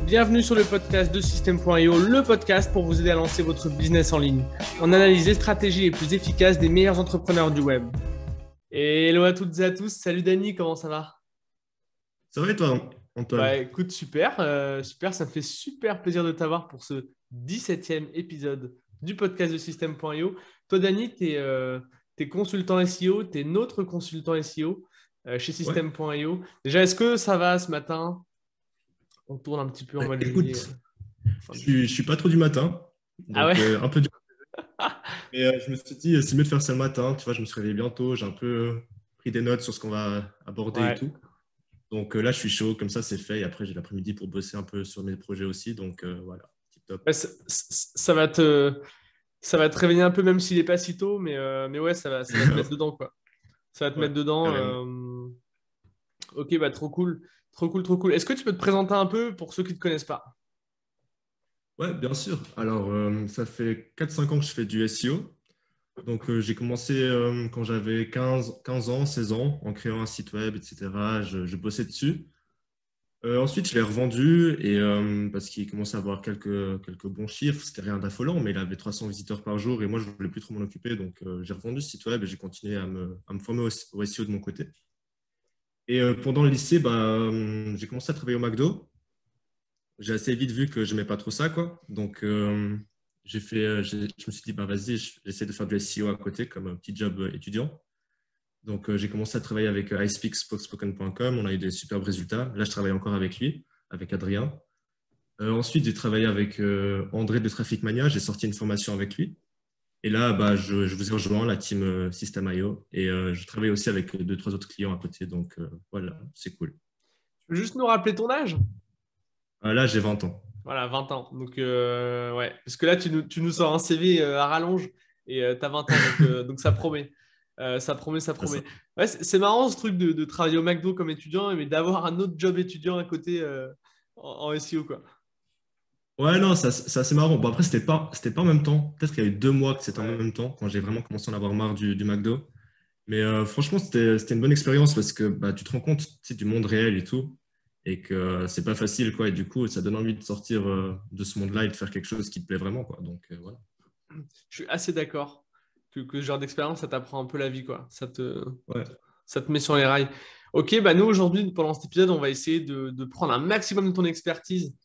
Bienvenue sur le podcast de System.io, le podcast pour vous aider à lancer votre business en ligne. On analyse les stratégies les plus efficaces des meilleurs entrepreneurs du web. Et hello à toutes et à tous, salut Dany, comment ça va? Ça va et toi, Antoine? Bah écoute, super, ça me fait super plaisir de t'avoir pour ce 17e épisode du podcast de System.io. Toi Dany, t'es consultant SEO, t'es notre consultant SEO chez Ouais. System.io. Déjà, est-ce que ça va ce matin? On tourne un petit peu en mode juillet. Écoute, Fin je de- suis, je suis pas trop du matin, Ah ouais? donc un peu dur. Mais je me suis dit, c'est mieux de faire ça le matin. Tu vois, je me suis réveillé bientôt, j'ai un peu pris des notes sur ce qu'on va aborder et Ouais. tout. Donc là, je suis chaud, comme ça, c'est fait. Et après, j'ai l'après-midi pour bosser un peu sur mes projets aussi. Donc voilà, tip top. Ouais, ça va te réveiller un peu, même s'il n'est pas si tôt, mais ouais, ça va te mettre dedans, quoi. Ça va te Ouais, mettre dedans. carrément. Ok, bah trop cool. Trop cool, trop cool. Est-ce que tu peux te présenter un peu pour ceux qui ne te connaissent pas? Ouais, bien sûr. Alors, ça fait 4-5 ans que je fais du SEO. Donc, j'ai commencé quand j'avais 15 ans, 16 ans, en créant un site web, etc. Je bossais dessus. Ensuite, je l'ai revendu et, parce qu'il commençait à avoir quelques bons chiffres. C'était rien d'affolant, mais il avait 300 visiteurs par jour et moi, je ne voulais plus trop m'en occuper. Donc, j'ai revendu ce site web et j'ai continué à me former au SEO de mon côté. Et pendant le lycée, bah, j'ai commencé à travailler au McDo. J'ai assez vite vu que je n'aimais pas trop ça, quoi. Donc, je me suis dit, bah, vas-y, j'essaie de faire du SEO à côté comme un petit job étudiant. Donc, j'ai commencé à travailler avec iSpeakSpoken.com. On a eu des superbes résultats. Là, je travaille encore avec lui, avec Adrien. Ensuite, j'ai travaillé avec André de Traffic Mania. J'ai sorti une formation avec lui. Et là, bah, je vous ai rejoint, la team System.io. Et je travaille aussi avec deux, trois autres clients à côté. Donc, voilà, c'est cool. Tu peux juste nous rappeler ton âge? Là, j'ai 20 ans. Voilà, 20 ans. Donc, ouais. Parce que là, tu nous sors un CV à rallonge et tu as 20 ans. Donc ça promet. Ça promet, ça C'est ça. promet. Ouais, c'est marrant ce truc de travailler au McDo comme étudiant, mais d'avoir un autre job étudiant à côté en SEO, quoi. Ouais, non, c'est assez marrant. Bon, après, c'était pas en même temps. Peut-être qu'il y a eu 2 mois que c'était en Ouais. même temps, quand j'ai vraiment commencé à en avoir marre du McDo. Mais franchement, c'était une bonne expérience parce que bah, tu te rends compte, tu sais, du monde réel et tout, et que c'est pas facile, quoi. Et du coup, ça donne envie de sortir de ce monde-là et de faire quelque chose qui te plaît vraiment, quoi. Donc voilà. Je suis assez d'accord que ce genre d'expérience, ça t'apprend un peu la vie, quoi. Ouais. Ça te met sur les rails. Ok, bah nous, aujourd'hui, pendant cet épisode, on va essayer de prendre un maximum de ton expertise.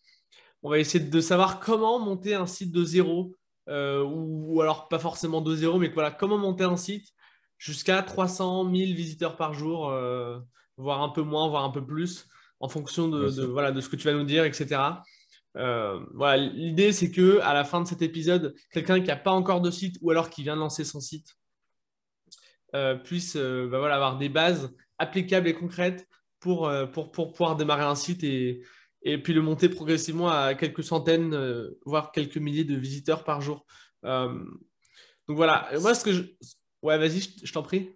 On va essayer de savoir comment monter un site de zéro, ou alors pas forcément de zéro, mais voilà, comment monter un site jusqu'à 300 000 visiteurs par jour, voire un peu moins, voire un peu plus, en fonction Bien de, sûr. voilà, de ce que tu vas nous dire, etc. Voilà, l'idée, c'est que à la fin de cet épisode, quelqu'un qui n'a pas encore de site ou alors qui vient de lancer son site puisse bah voilà, avoir des bases applicables et concrètes pour pouvoir démarrer un site et puis le monter progressivement à quelques centaines, voire quelques milliers de visiteurs par jour. Euh, donc voilà, moi, ce que je... Ouais, vas-y, je t'en prie.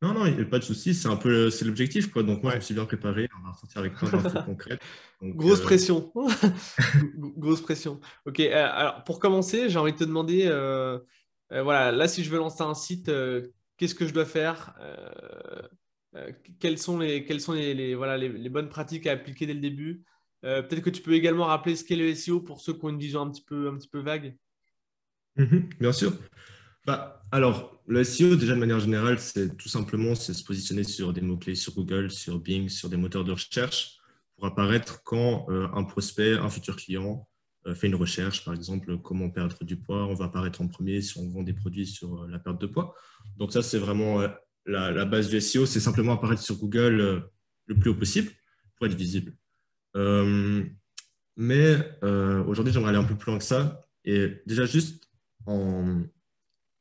Non, non, il n'y a pas de souci. C'est un peu, c'est l'objectif, quoi. Donc moi, je me Ouais. suis bien préparé. On va ressortir avec plein d'infos concrètes. Donc Grosse pression. Grosse pression. Ok, alors pour commencer, j'ai envie de te demander, voilà, là, si je veux lancer un site, qu'est-ce que je dois faire? Euh, voilà, les bonnes pratiques à appliquer dès le début? Peut-être que tu peux également rappeler ce qu'est le SEO pour ceux qui ont une vision un petit peu vague. bien sûr. Bah, alors, le SEO, déjà de manière générale, c'est tout simplement c'est se positionner sur des mots-clés sur Google, sur Bing, sur des moteurs de recherche pour apparaître quand un prospect, un futur client fait une recherche, par exemple, comment perdre du poids. On va apparaître en premier si on vend des produits sur la perte de poids. Donc ça, c'est vraiment la base du SEO, c'est simplement apparaître sur Google le plus haut possible pour être visible. Euh, mais aujourd'hui, j'aimerais aller un peu plus loin que ça. Et déjà, juste en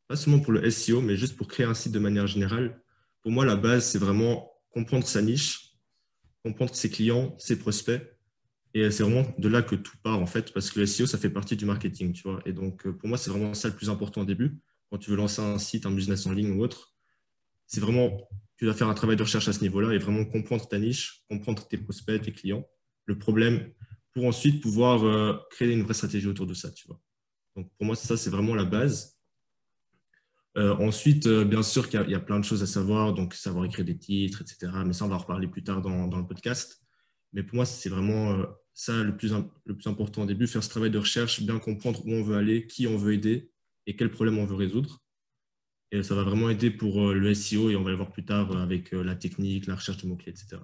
pas seulement pour le SEO, mais juste pour créer un site de manière générale. Pour moi, la base, c'est vraiment comprendre sa niche, comprendre ses clients, ses prospects. Et c'est vraiment de là que tout part, en fait, parce que le SEO, ça fait partie du marketing, tu vois. Et donc, pour moi, c'est vraiment ça le plus important au début. Quand tu veux lancer un site, un business en ligne ou autre, c'est vraiment, tu dois faire un travail de recherche à ce niveau-là et vraiment comprendre ta niche, comprendre tes prospects, tes clients, le problème, pour ensuite pouvoir créer une vraie stratégie autour de ça, tu vois. Donc, pour moi, ça, c'est vraiment la base. Ensuite, bien sûr qu'il y a plein de choses à savoir, donc savoir écrire des titres, etc. Mais ça, on va en reparler plus tard dans le podcast. Mais pour moi, c'est vraiment ça le plus important au début, faire ce travail de recherche, bien comprendre où on veut aller, qui on veut aider et quel problème on veut résoudre. Et ça va vraiment aider pour le SEO et on va le voir plus tard avec la technique, la recherche de mots-clés, etc.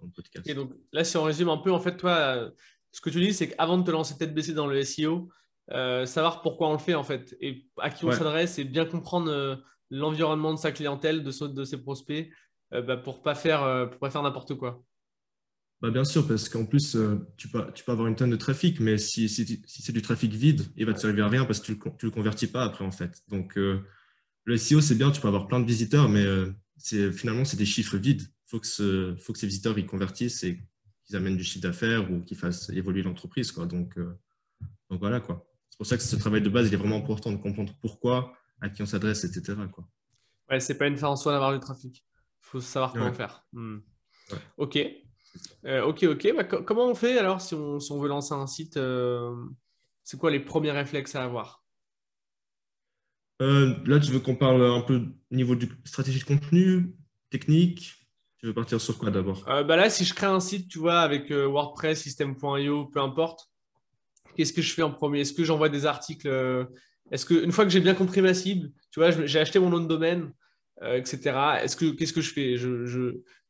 dans le Et podcast. donc là, si on résume un peu, en fait, toi, ce que tu dis, c'est qu'avant de te lancer tête baissée dans le SEO, savoir pourquoi on le fait, en fait, et à qui on Ouais, s'adresse, et bien comprendre l'environnement de sa clientèle, de ses prospects, pour pas faire n'importe quoi. bah, bien sûr, parce qu'en plus, tu peux avoir une tonne de trafic, mais si c'est du trafic vide, il va te Ouais. servir à rien parce que tu le convertis pas après, en fait. Donc, le SEO, c'est bien, tu peux avoir plein de visiteurs, mais finalement, c'est des chiffres vides. Faut que ces visiteurs ils convertissent et qu'ils amènent du chiffre d'affaires ou qu'ils fassent évoluer l'entreprise, quoi. Donc voilà, quoi. C'est pour ça que ce travail de base, il est vraiment important de comprendre pourquoi, à qui on s'adresse, etc., quoi. Ouais, c'est pas une fin en soi d'avoir du trafic. Il faut savoir comment Ouais, faire. ouais, Ok. c'est ça. Ok. Comment on fait alors si on veut lancer un site c'est quoi les premiers réflexes à avoir? Là, tu veux qu'on parle un peu au niveau du stratégie de contenu, technique? Tu veux partir sur quoi d'abord? Là, si je crée un site, tu vois, avec WordPress, System.io, peu importe, qu'est-ce que je fais en premier? Est-ce que j'envoie des articles Est-ce que une fois que j'ai bien compris ma cible, tu vois, j'ai acheté mon nom de domaine, etc. Qu'est-ce que je fais?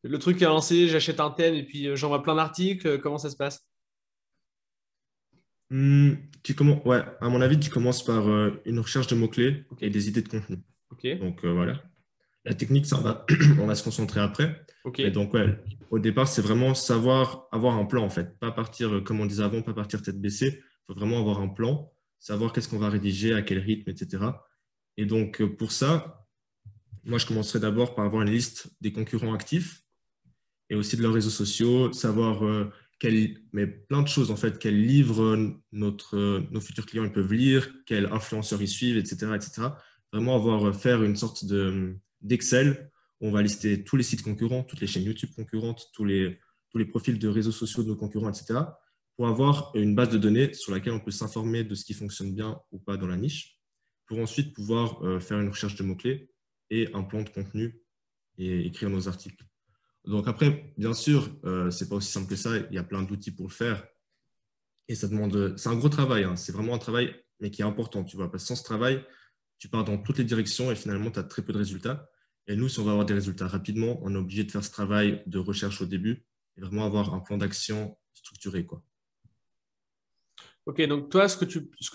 Le truc est lancé, j'achète un thème et puis j'envoie plein d'articles. Comment ça se passe? Ouais, à mon avis, tu commences par une recherche de mots-clés Ok, et des idées de contenu. ok, Donc voilà. La technique, ça, on va se concentrer après. ok. Mais donc, ouais, au départ, c'est vraiment savoir avoir un plan, en fait. Pas partir, comme on disait avant, pas partir tête baissée. Il faut vraiment avoir un plan, savoir qu'est-ce qu'on va rédiger, à quel rythme, etc. Et donc, pour ça, moi, je commencerai d'abord par avoir une liste des concurrents actifs et aussi de leurs réseaux sociaux, savoir mais plein de choses, en fait, quels livres nos futurs clients ils peuvent lire, quels influenceurs ils suivent, etc., etc. Vraiment faire une sorte d'Excel où on va lister tous les sites concurrents, toutes les chaînes YouTube concurrentes, tous les profils de réseaux sociaux de nos concurrents, etc., pour avoir une base de données sur laquelle on peut s'informer de ce qui fonctionne bien ou pas dans la niche, pour ensuite pouvoir faire une recherche de mots-clés et un plan de contenu et écrire nos articles. Donc après, bien sûr, c'est pas aussi simple que ça. Il y a plein d'outils pour le faire. Et ça demande, c'est un gros travail, hein. C'est vraiment un travail, mais qui est important, tu vois. Parce que sans ce travail, tu pars dans toutes les directions et finalement, tu as très peu de résultats. Et nous, si on veut avoir des résultats rapidement, on est obligé de faire ce travail de recherche au début et vraiment avoir un plan d'action structuré, quoi. Ok, donc toi, ce que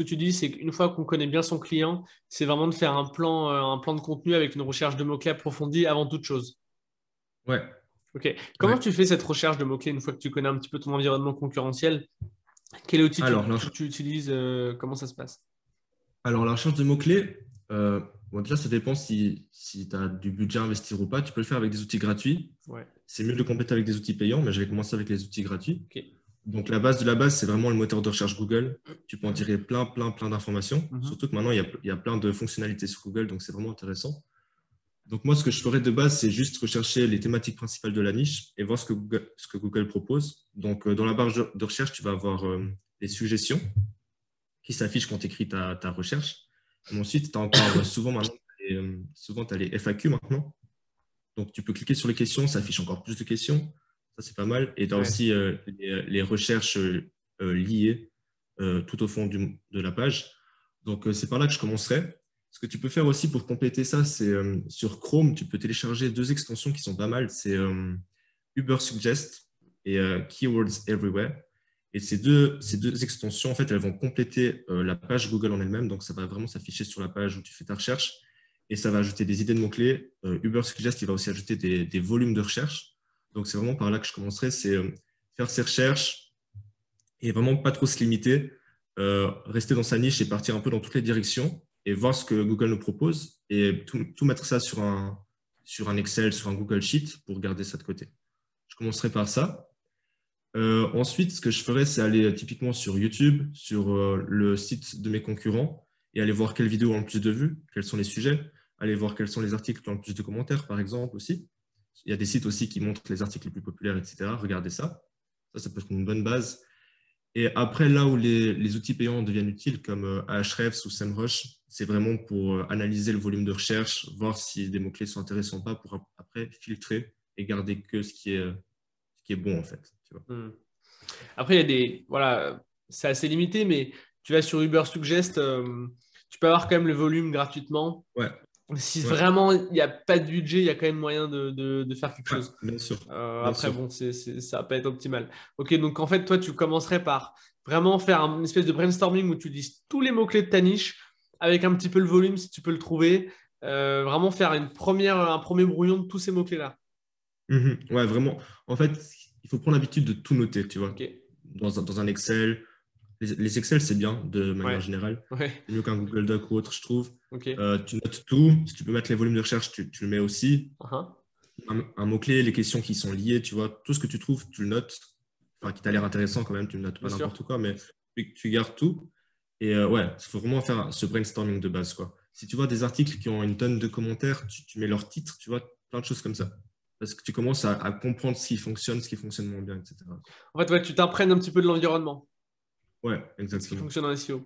tu dis, c'est qu'une fois qu'on connaît bien son client, c'est vraiment de faire un plan de contenu avec une recherche de mots-clés approfondie avant toute chose. Ouais, Ok. Comment ouais. tu fais cette recherche de mots-clés une fois que tu connais un petit peu ton environnement concurrentiel? Quel outil Alors, tu utilises? Comment ça se passe? la recherche de mots-clés, bon, déjà, ça dépend si tu as du budget à investir ou pas. Tu peux le faire avec des outils gratuits. Ouais. C'est mieux de le compléter avec des outils payants, mais je vais commencer avec les outils gratuits. Ok. Donc, la base de la base, c'est vraiment le moteur de recherche Google. Tu peux en tirer plein d'informations. Mhm. Surtout que maintenant, il y a plein de fonctionnalités sur Google, donc c'est vraiment intéressant. Donc, moi, ce que je ferais de base, c'est juste rechercher les thématiques principales de la niche et voir ce que Google propose. Donc, dans la barre de recherche, tu vas avoir les suggestions qui s'affichent quand tu écris ta recherche. Mais ensuite, tu as encore souvent maintenant, souvent, tu as les FAQ maintenant. Donc, tu peux cliquer sur les questions, ça affiche encore plus de questions. Ça, c'est pas mal. Et tu as Ouais. aussi les recherches liées tout au fond de la page. Donc, c'est par là que je commencerai. Ce que tu peux faire aussi pour compléter ça, c'est sur Chrome, tu peux télécharger deux extensions qui sont pas mal. C'est Uber Suggest et Keywords Everywhere. Et ces deux extensions, en fait, elles vont compléter la page Google en elle-même. Donc, ça va vraiment s'afficher sur la page où tu fais ta recherche et ça va ajouter des idées de mots-clés. Uber Suggest, il va aussi ajouter des volumes de recherche. Donc, c'est vraiment par là que je commencerai, c'est faire ses recherches et vraiment pas trop se limiter, rester dans sa niche et partir un peu dans toutes les directions et voir ce que Google nous propose et tout mettre ça sur un Excel, sur un Google Sheet pour garder ça de côté. Je commencerai par ça. Ensuite, ce que je ferais, c'est aller typiquement sur YouTube, sur le site de mes concurrents et aller voir quelles vidéos ont le plus de vues, quels sont les sujets, aller voir quels sont les articles qui ont le plus de commentaires, par exemple, aussi. Il y a des sites aussi qui montrent les articles les plus populaires, etc. Regardez ça. Ça peut être une bonne base. Et après, là où les outils payants deviennent utiles, comme Ahrefs ou SEMrush, c'est vraiment pour analyser le volume de recherche, voir si des mots-clés sont intéressants ou pas, pour après filtrer et garder que ce qui est bon, en fait. Tu vois. Hmm. Après, il y a des. Voilà, c'est assez limité, mais tu vas sur Uber Suggest, tu peux avoir quand même le volume gratuitement. Ouais, Si ouais, vraiment il n'y a pas de budget, il y a quand même moyen de faire quelque ouais, chose. bien sûr, bien Après, sûr. bon, ça va pas être optimal. Ok, donc en fait, toi, tu commencerais par vraiment faire une espèce de brainstorming où tu lises tous les mots-clés de ta niche, avec un petit peu le volume si tu peux le trouver. Vraiment faire un premier brouillon de tous ces mots-clés-là. Mhm. Ouais, vraiment. En fait, il faut prendre l'habitude de tout noter, tu vois. Ok, Dans un Excel. Les Excel, c'est bien de manière ouais, générale. ouais, C'est mieux qu'un Google Doc ou autre, je trouve. ok. Tu notes tout. Si tu peux mettre les volumes de recherche, tu le mets aussi. Uh-huh. Un mot-clé, les questions qui sont liées, tu vois. Tout ce que tu trouves, tu le notes. Enfin, qui t'a l'air intéressant quand même, tu ne notes Bien pas sûr. n'importe quoi, mais tu gardes tout. Et ouais, il faut vraiment faire ce brainstorming de base, quoi. Si tu vois des articles qui ont une tonne de commentaires, tu mets leur titre, tu vois, plein de choses comme ça. Parce que tu commences à comprendre ce qui fonctionne moins bien, etc. En fait, ouais, tu t'imprègnes un petit peu de l'environnement, Ouais, de ce qui exactement. fonctionne en SEO.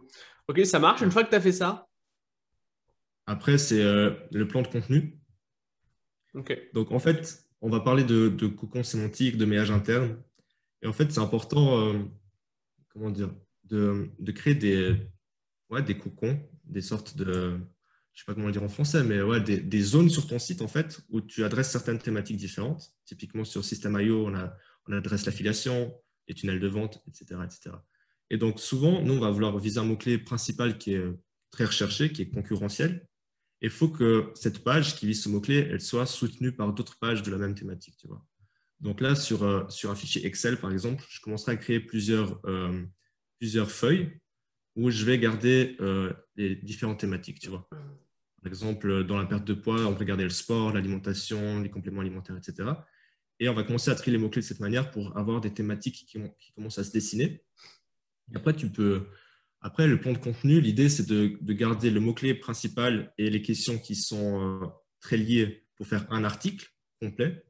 Ok, ça marche. Une Ouais. fois que tu as fait ça, Après, c'est le plan de contenu. ok. Donc, en fait, on va parler de cocon sémantique, de maillage interne. Et en fait, c'est important, comment dire, de créer des cocons, des sortes de, je sais pas comment le dire en français, mais ouais, des zones sur ton site, en fait, où tu adresses certaines thématiques différentes. Typiquement, sur System.io, on adresse l'affiliation, les tunnels de vente, etc., etc. Et donc, souvent, nous, on va vouloir viser un mot-clé principal qui est très recherché, qui est concurrentiel. Il faut que cette page qui vise ce mot-clé, elle soit soutenue par d'autres pages de la même thématique, tu vois. Donc là, sur un fichier Excel, par exemple, je commencerai à créer plusieurs feuilles où je vais garder les différentes thématiques, tu vois. Par exemple, dans la perte de poids, on peut garder le sport, l'alimentation, les compléments alimentaires, etc. Et on va commencer à trier les mots-clés de cette manière pour avoir des thématiques qui commencent à se dessiner. Et après, le plan de contenu, l'idée, c'est de garder le mot-clé principal et les questions qui sont très liées pour faire un article complet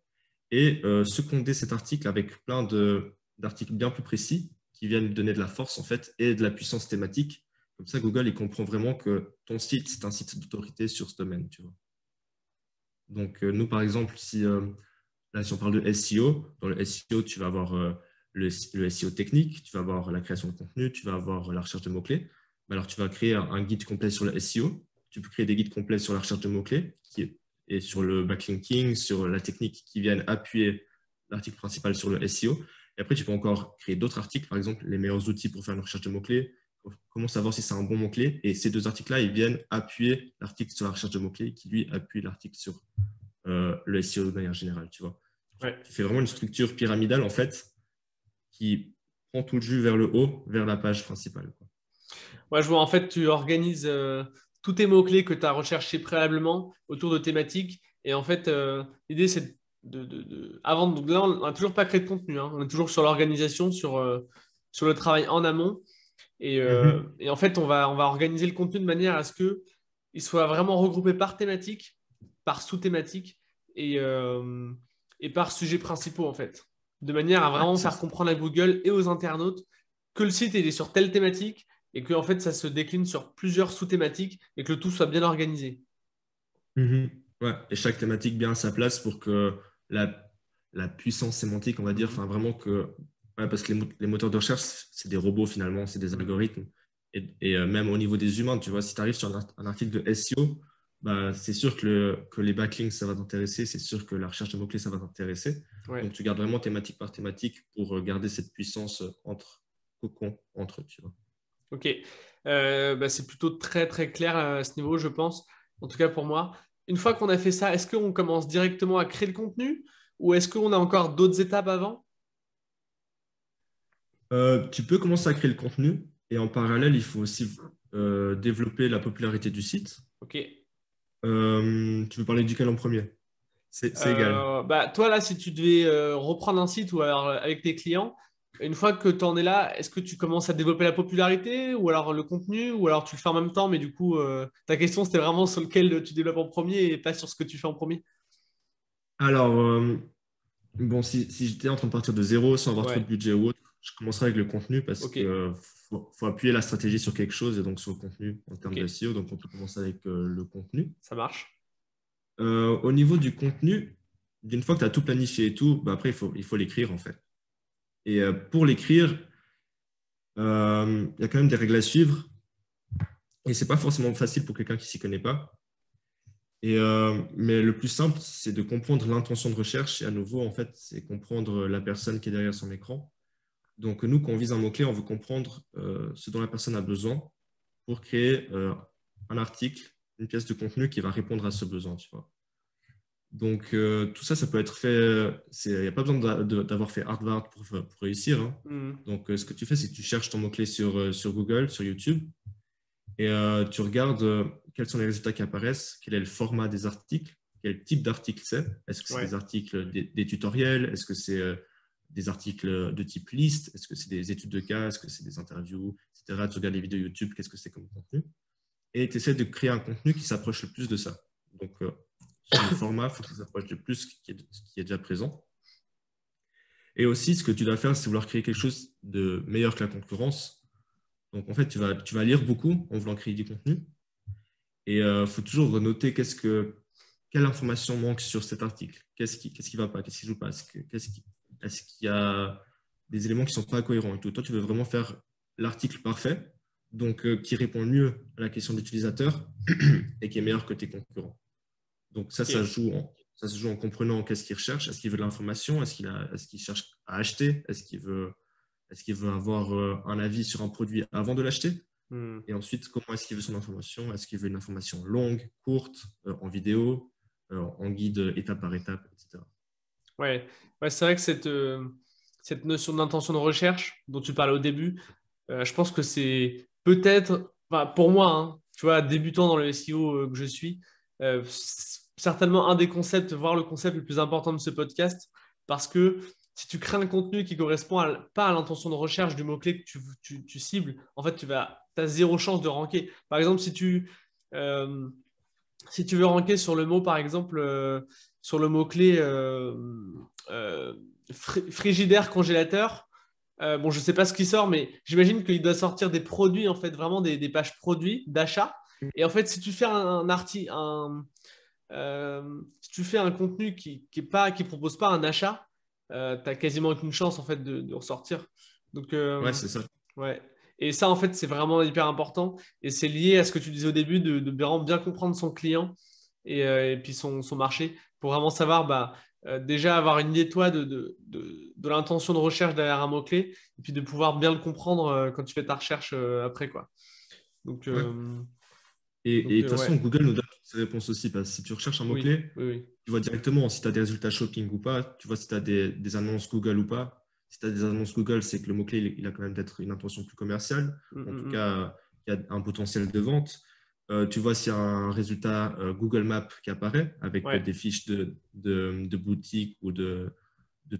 et seconder cet article avec plein d'articles bien plus précis qui viennent lui donner de la force en fait et de la puissance thématique. Comme ça, Google il comprend vraiment que ton site, c'est un site d'autorité sur ce domaine. Tu vois. Donc, nous, par exemple, là, si on parle de SEO, dans le SEO, tu vas avoir le SEO technique, tu vas avoir la création de contenu, tu vas avoir la recherche de mots-clés. Alors, tu vas créer un guide complet sur le SEO. Tu peux créer des guides complets sur la recherche de mots-clés et sur le backlinking, sur la technique qui viennent appuyer l'article principal sur le SEO. Et après, tu peux encore créer d'autres articles, par exemple, les meilleurs outils pour faire une recherche de mots-clés, comment savoir si c'est un bon mot-clé. Et ces deux articles-là, ils viennent appuyer l'article sur la recherche de mots-clés qui, lui, appuie l'article sur le SEO de manière générale, tu vois. Ouais. Tu fais vraiment une structure pyramidale, en fait, qui prend tout le jus vers le haut, vers la page principale, quoi. Ouais, je vois, en fait, tu organises tous tes mots-clés que tu as recherchés préalablement autour de thématiques. Et en fait, l'idée, c'est avant, donc là, on n'a toujours pas créé de contenu, hein. On est toujours sur l'organisation, sur le travail en amont. Mhm. Et en fait, on va organiser le contenu de manière à ce qu'il soit vraiment regroupé par thématique, par sous-thématique et par sujet principaux, en fait. De manière à Ouais, vraiment faire comprendre à Google et aux internautes que le site il est sur telle thématique et que en fait, ça se décline sur plusieurs sous-thématiques et que le tout soit bien organisé. mhm. Ouais, et chaque thématique bien à sa place pour que la puissance sémantique, on va dire, Mhm. enfin vraiment que, ouais, parce que les moteurs de recherche, c'est des robots finalement, c'est des Mhm. algorithmes. Et même au niveau des humains, tu vois, si tu arrives sur un article de SEO, bah, c'est sûr que les backlinks, ça va t'intéresser, c'est sûr que la recherche de mots-clés, ça va t'intéresser. Ouais. Donc, tu gardes vraiment thématique par thématique pour garder cette puissance entre eux, tu vois. Ok. Bah, c'est plutôt très très clair à ce niveau, je pense. En tout cas pour moi. Une fois qu'on a fait ça, est-ce qu'on commence directement à créer le contenu ou est-ce qu'on a encore d'autres étapes avant? Tu peux commencer à créer le contenu et en parallèle, il faut aussi développer la popularité du site. Ok. Tu veux parler duquel en premier? C'est égal. Bah, toi, là, si tu devais reprendre un site ou alors avec tes clients, une fois que tu en es là, est-ce que tu commences à développer la popularité ou alors le contenu ou alors tu le fais en même temps, mais du coup, ta question, c'était vraiment sur lequel tu développes en premier et pas sur ce que tu fais en premier? Alors, bon, si j'étais en train de partir de zéro sans avoir trop de Ouais, budget ou autre, je commencerai avec le contenu parce ok, que faut appuyer la stratégie sur quelque chose et donc sur le contenu en termes ok, de SEO. Donc, on peut commencer avec le contenu. ça marche. Au niveau du contenu, d'une fois que tu as tout planifié et tout, bah après, il faut l'écrire en fait. Et pour l'écrire, il y a quand même des règles à suivre. Et ce n'est pas forcément facile pour quelqu'un qui ne s'y connaît pas. Mais le plus simple, c'est de comprendre l'intention de recherche. Et à nouveau, en fait, c'est comprendre la personne qui est derrière son écran. Donc, nous, quand on vise un mot-clé, on veut comprendre ce dont la personne a besoin pour créer un article, une pièce de contenu qui va répondre à ce besoin, tu vois. Donc, tout ça, ça peut être fait. Il n'y a pas besoin d'avoir fait Harvard pour réussir, hein. Donc, ce que tu fais, c'est que tu cherches ton mot-clé sur Google, sur YouTube, et tu regardes quels sont les résultats qui apparaissent, quel est le format des articles, quel type d'article c'est. Est-ce que c'est des articles, des tutoriels? Est-ce que c'est des articles de type liste? Est-ce que c'est des études de cas? Est-ce que c'est des interviews, etc. Tu regardes les vidéos YouTube, qu'est-ce que c'est comme contenu? Et tu essaies de créer un contenu qui s'approche le plus de ça. Donc, sur le format, il faut que ça s'approche le plus ce qui est déjà présent. Et aussi, ce que tu dois faire, c'est vouloir créer quelque chose de meilleur que la concurrence. Donc, en fait, tu vas lire beaucoup en voulant créer du contenu. Et il faut toujours noter quelle information manque sur cet article. Qu'est-ce qui ne va pas? Qu'est-ce qui ne joue pas? Est-ce qu'il y a des éléments qui ne sont pas cohérents et tout? Toi, tu veux vraiment faire l'article parfait, donc qui répond mieux à la question de l'utilisateur et qui est meilleur que tes concurrents. Donc ça, ça se joue en comprenant qu'est-ce qu'il recherche. Est-ce qu'il veut de l'information? Est-ce qu'il cherche à acheter? Est-ce qu'il veut avoir un avis sur un produit avant de l'acheter? Et ensuite, comment est-ce qu'il veut son information? Est-ce qu'il veut une information longue, courte, en vidéo, en guide étape par étape, etc. Ouais, c'est vrai que cette notion d'intention de recherche dont tu parlais au début, je pense que c'est peut-être, enfin, pour moi, hein, tu vois, débutant dans le SEO que je suis, certainement un des concepts, voire le concept le plus important de ce podcast, parce que si tu crées un contenu qui correspond pas à l'intention de recherche du mot-clé que tu cibles, en fait, tu as zéro chance de ranker. Par exemple, euh, si tu veux ranker sur le mot, par exemple, sur le mot-clé euh, frigidaire congélateur, bon, je ne sais pas ce qui sort, mais j'imagine qu'il doit sortir des produits, en fait, vraiment des pages produits d'achat. Et en fait, si tu fais si tu fais un contenu qui propose pas un achat, tu n'as quasiment aucune chance en fait de ressortir. Donc, Ouais, c'est ça. ouais. Et ça, en fait, c'est vraiment hyper important. Et c'est lié à ce que tu disais au début de vraiment bien comprendre son client et puis son marché pour vraiment savoir déjà avoir une idée, toi, de l'intention de recherche derrière un mot-clé et puis de pouvoir bien le comprendre quand tu fais ta recherche après, quoi. Donc, Ouais. Et de toute façon, ouais. Google nous donne toutes ces réponses aussi. Parce que si tu recherches un Oui, mot-clé, oui, oui. tu vois directement si tu as des résultats shopping ou pas. Tu vois si tu as des annonces Google ou pas. Si tu as des annonces Google, c'est que le mot-clé, il a quand même peut-être une intention plus commerciale. En tout cas, il y a un potentiel de vente. Tu vois s'il y a un résultat Google Maps qui apparaît avec Ouais. des fiches de boutiques ou de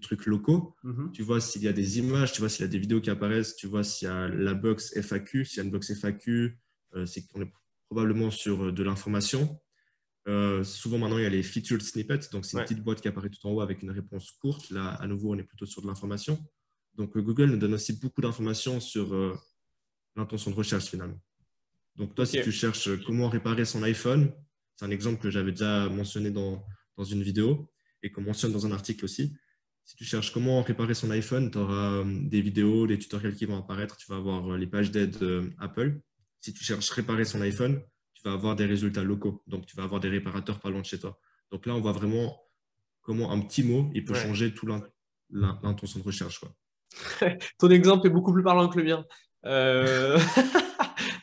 trucs locaux. Tu vois s'il y a des images, tu vois s'il y a des vidéos qui apparaissent, tu vois s'il y a la box FAQ. S'il y a une box FAQ, c'est qu'on est probablement sur de l'information. Souvent maintenant, il y a les featured snippets. Donc, c'est une petite boîte qui apparaît tout en haut avec une réponse courte. Là, à nouveau, on est plutôt sur de l'information. Donc, Google nous donne aussi beaucoup d'informations sur l'intention de recherche finalement. Donc, toi, si tu cherches comment réparer son iPhone, c'est un exemple que j'avais déjà mentionné dans une vidéo et qu'on mentionne dans un article aussi. Si tu cherches comment réparer son iPhone, tu auras des vidéos, des tutoriels qui vont apparaître. Tu vas avoir les pages d'aide Apple. Si tu cherches réparer son iPhone, tu vas avoir des résultats locaux. Donc, tu vas avoir des réparateurs pas loin de chez toi. Donc là, on voit vraiment comment un petit mot, il peut changer tout l'intention de recherche, quoi. Ton exemple est beaucoup plus parlant que le mien.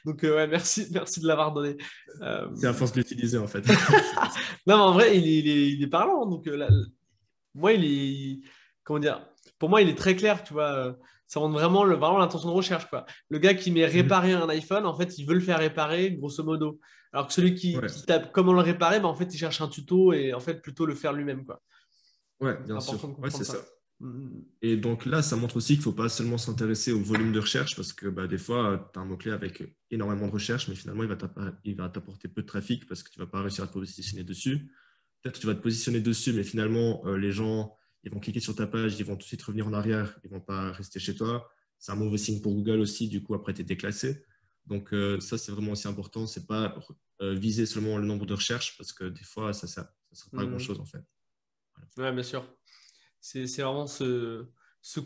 Donc, ouais, merci de l'avoir donné. C'est à force de l'utiliser, en fait. Non, mais en vrai, il est parlant. Donc, moi, comment dire? Pour moi, il est très clair, tu vois. Ça montre vraiment l'intention de recherche, quoi. Le gars qui met réparer un iPhone, en fait, il veut le faire réparer, grosso modo. Alors que celui qui tape comment le réparer, en fait, il cherche un tuto et en fait, plutôt le faire lui-même, quoi. Ouais, C'est bien important sûr. de Ouais, comprendre c'est ça. ça. Et donc là, ça montre aussi qu'il ne faut pas seulement s'intéresser au volume de recherche parce que des fois, tu as un mot-clé avec énormément de recherche, mais finalement, il va t'apporter peu de trafic parce que tu ne vas pas réussir à te positionner dessus. Peut-être que tu vas te positionner dessus, mais finalement, les gens, ils vont cliquer sur ta page, ils vont tout de suite revenir en arrière, ils ne vont pas rester chez toi. C'est un mauvais signe pour Google aussi, du coup, après, tu es déclassé. Donc ça, c'est vraiment aussi important. Ce n'est pas viser seulement le nombre de recherches parce que des fois, ça ne sert pas à grand-chose en fait. Ouais, bien sûr. C'est vraiment ce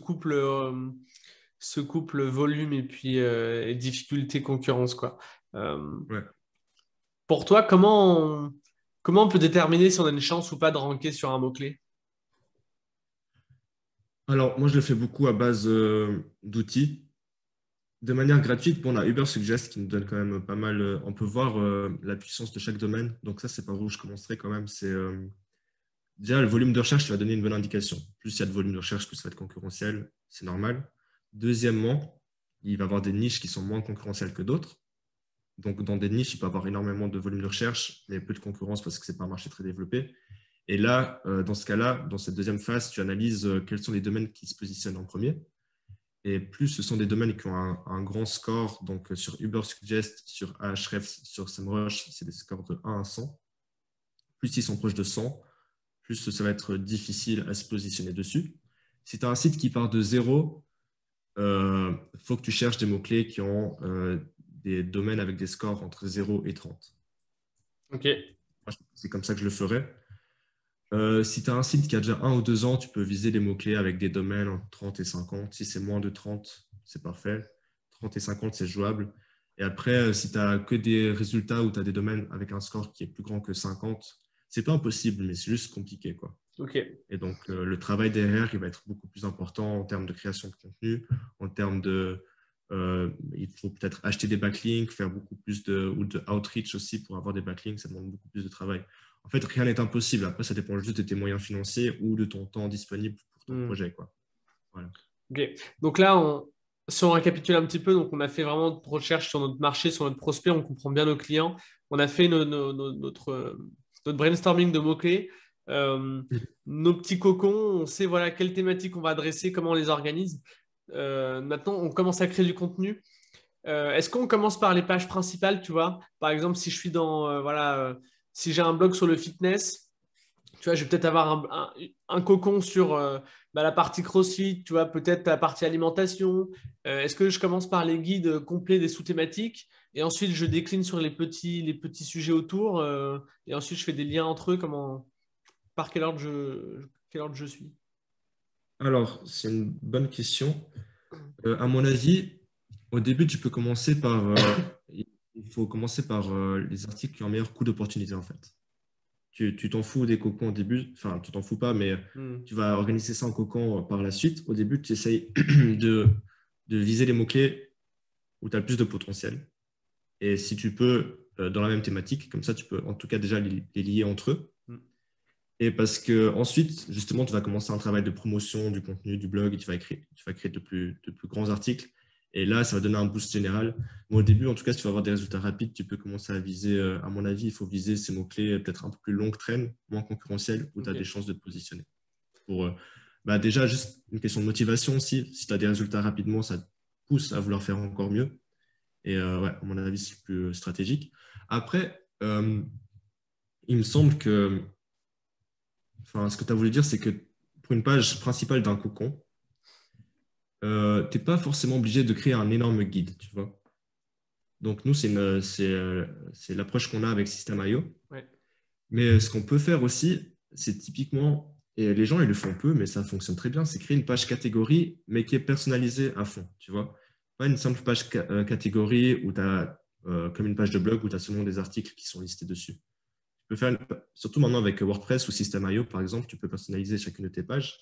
couple volume et puis et difficulté concurrence, quoi. Ouais. Pour toi, comment on peut déterminer si on a une chance ou pas de ranker sur un mot-clé? Alors, moi, je le fais beaucoup à base d'outils. De manière gratuite, bon, on a Ubersuggest qui nous donne quand même pas mal. On peut voir la puissance de chaque domaine. Donc, ça, c'est par où je commencerai quand même. C'est déjà le volume de recherche qui va donner une bonne indication. Plus il y a de volume de recherche, plus ça va être concurrentiel. C'est normal. Deuxièmement, il va y avoir des niches qui sont moins concurrentielles que d'autres. Donc, dans des niches, il peut y avoir énormément de volume de recherche, mais peu de concurrence parce que ce n'est pas un marché très développé. Et là, dans ce cas-là, dans cette deuxième phase, tu analyses quels sont les domaines qui se positionnent en premier. Et plus ce sont des domaines qui ont un grand score, donc sur Ubersuggest, sur Ahrefs, sur SEMrush, c'est des scores de 1 à 100. Plus ils sont proches de 100, plus ça va être difficile à se positionner dessus. Si tu as un site qui part de 0, il faut que tu cherches des mots-clés qui ont des domaines avec des scores entre 0 et 30. Ok. C'est comme ça que je le ferai. Si tu as un site qui a déjà 1 ou 2 ans, tu peux viser les mots-clés avec des domaines entre 30 et 50. Si c'est moins de 30, c'est parfait. 30 et 50, c'est jouable. Et après, si tu n'as que des résultats où tu as des domaines avec un score qui est plus grand que 50, c'est pas impossible, mais c'est juste compliqué, quoi. Ok. Et donc, le travail derrière, il va être beaucoup plus important en termes de création de contenu, en termes de… il faut peut-être acheter des backlinks, faire beaucoup plus ou de outreach aussi pour avoir des backlinks, ça demande beaucoup plus de travail. En fait, rien n'est impossible. Après, ça dépend juste de tes moyens financiers ou de ton temps disponible pour ton projet, quoi. Voilà. Ok. Donc là, si on récapitule un petit peu, donc on a fait vraiment de recherche sur notre marché, sur notre prospect, on comprend bien nos clients. On a fait notre brainstorming de mots-clés. Euh, Nos petits cocons, on sait voilà, quelles thématiques on va adresser, comment on les organise. Maintenant, on commence à créer du contenu. Est-ce qu'on commence par les pages principales, tu vois? Par exemple, si je suis si j'ai un blog sur le fitness, tu vois, je vais peut-être avoir un cocon sur la partie CrossFit, tu vois, peut-être la partie alimentation. Est-ce que je commence par les guides complets des sous-thématiques et ensuite je décline sur les petits sujets autour et ensuite je fais des liens entre eux, par quel ordre je suis? Alors, c'est une bonne question. À mon avis, au début, tu peux commencer par… il faut commencer par les articles qui ont un meilleur coût d'opportunité, en fait. Tu t'en fous des cocons au début, enfin, tu t'en fous pas, mais Hmm. tu vas organiser ça en cocon par la suite. Au début, tu essayes de viser les mots-clés où tu as le plus de potentiel. Et si tu peux, dans la même thématique, comme ça, tu peux en tout cas déjà les lier entre eux. Hmm. Et parce que ensuite, justement, tu vas commencer un travail de promotion du contenu du blog et tu vas créer de plus grands articles. Et là, ça va donner un boost général. Mais au début, en tout cas, si tu vas avoir des résultats rapides, tu peux commencer à viser, à mon avis, il faut viser ces mots-clés peut-être un peu plus longue traîne, moins concurrentiels, où tu as des Ok. chances de te positionner. Pour, déjà, juste une question de motivation aussi. Si tu as des résultats rapidement, ça te pousse à vouloir faire encore mieux. Et ouais, à mon avis, c'est plus stratégique. Après, il me semble que ce que tu as voulu dire, c'est que pour une page principale d'un cocon, tu n'es pas forcément obligé de créer un énorme guide, tu vois. Donc, nous, c'est l'approche qu'on a avec System.io. Ouais. Mais ce qu'on peut faire aussi, c'est typiquement, et les gens, ils le font peu, mais ça fonctionne très bien, c'est créer une page catégorie, mais qui est personnalisée à fond, tu vois. Pas une simple page catégorie où tu as, comme une page de blog, où tu as seulement des articles qui sont listés dessus. Surtout maintenant avec WordPress ou System.io, par exemple, tu peux personnaliser chacune de tes pages.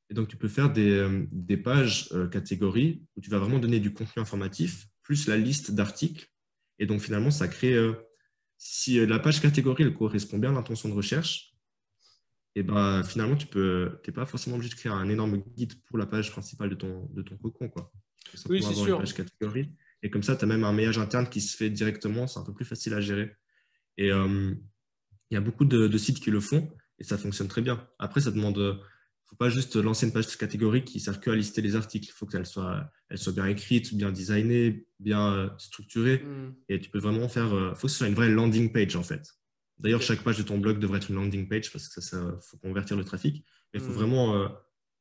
Et donc, tu peux faire des pages catégories où tu vas vraiment donner du contenu informatif, plus la liste d'articles. Et donc, finalement, ça crée… si la page catégorie elle correspond bien à l'intention de recherche, et ben, finalement, tu n'es pas forcément obligé de créer un énorme guide pour la page principale de ton cocon, quoi. Tu peux Oui, simplement c'est avoir une sûr. page catégorie. Et comme ça, tu as même un maillage interne qui se fait directement. C'est un peu plus facile à gérer. Et il y a beaucoup de sites qui le font et ça fonctionne très bien. Après, ça demande… Il ne faut pas juste lancer une page catégorie qui ne sert que à lister les articles. Il faut elle soit bien écrite, bien designée, bien structurée. Hmm. Et tu peux vraiment faire… Il faut que ce soit une vraie landing page, en fait. D'ailleurs, Ok. chaque page de ton blog devrait être une landing page parce que ça faut convertir le trafic. Mais il faut Hmm. vraiment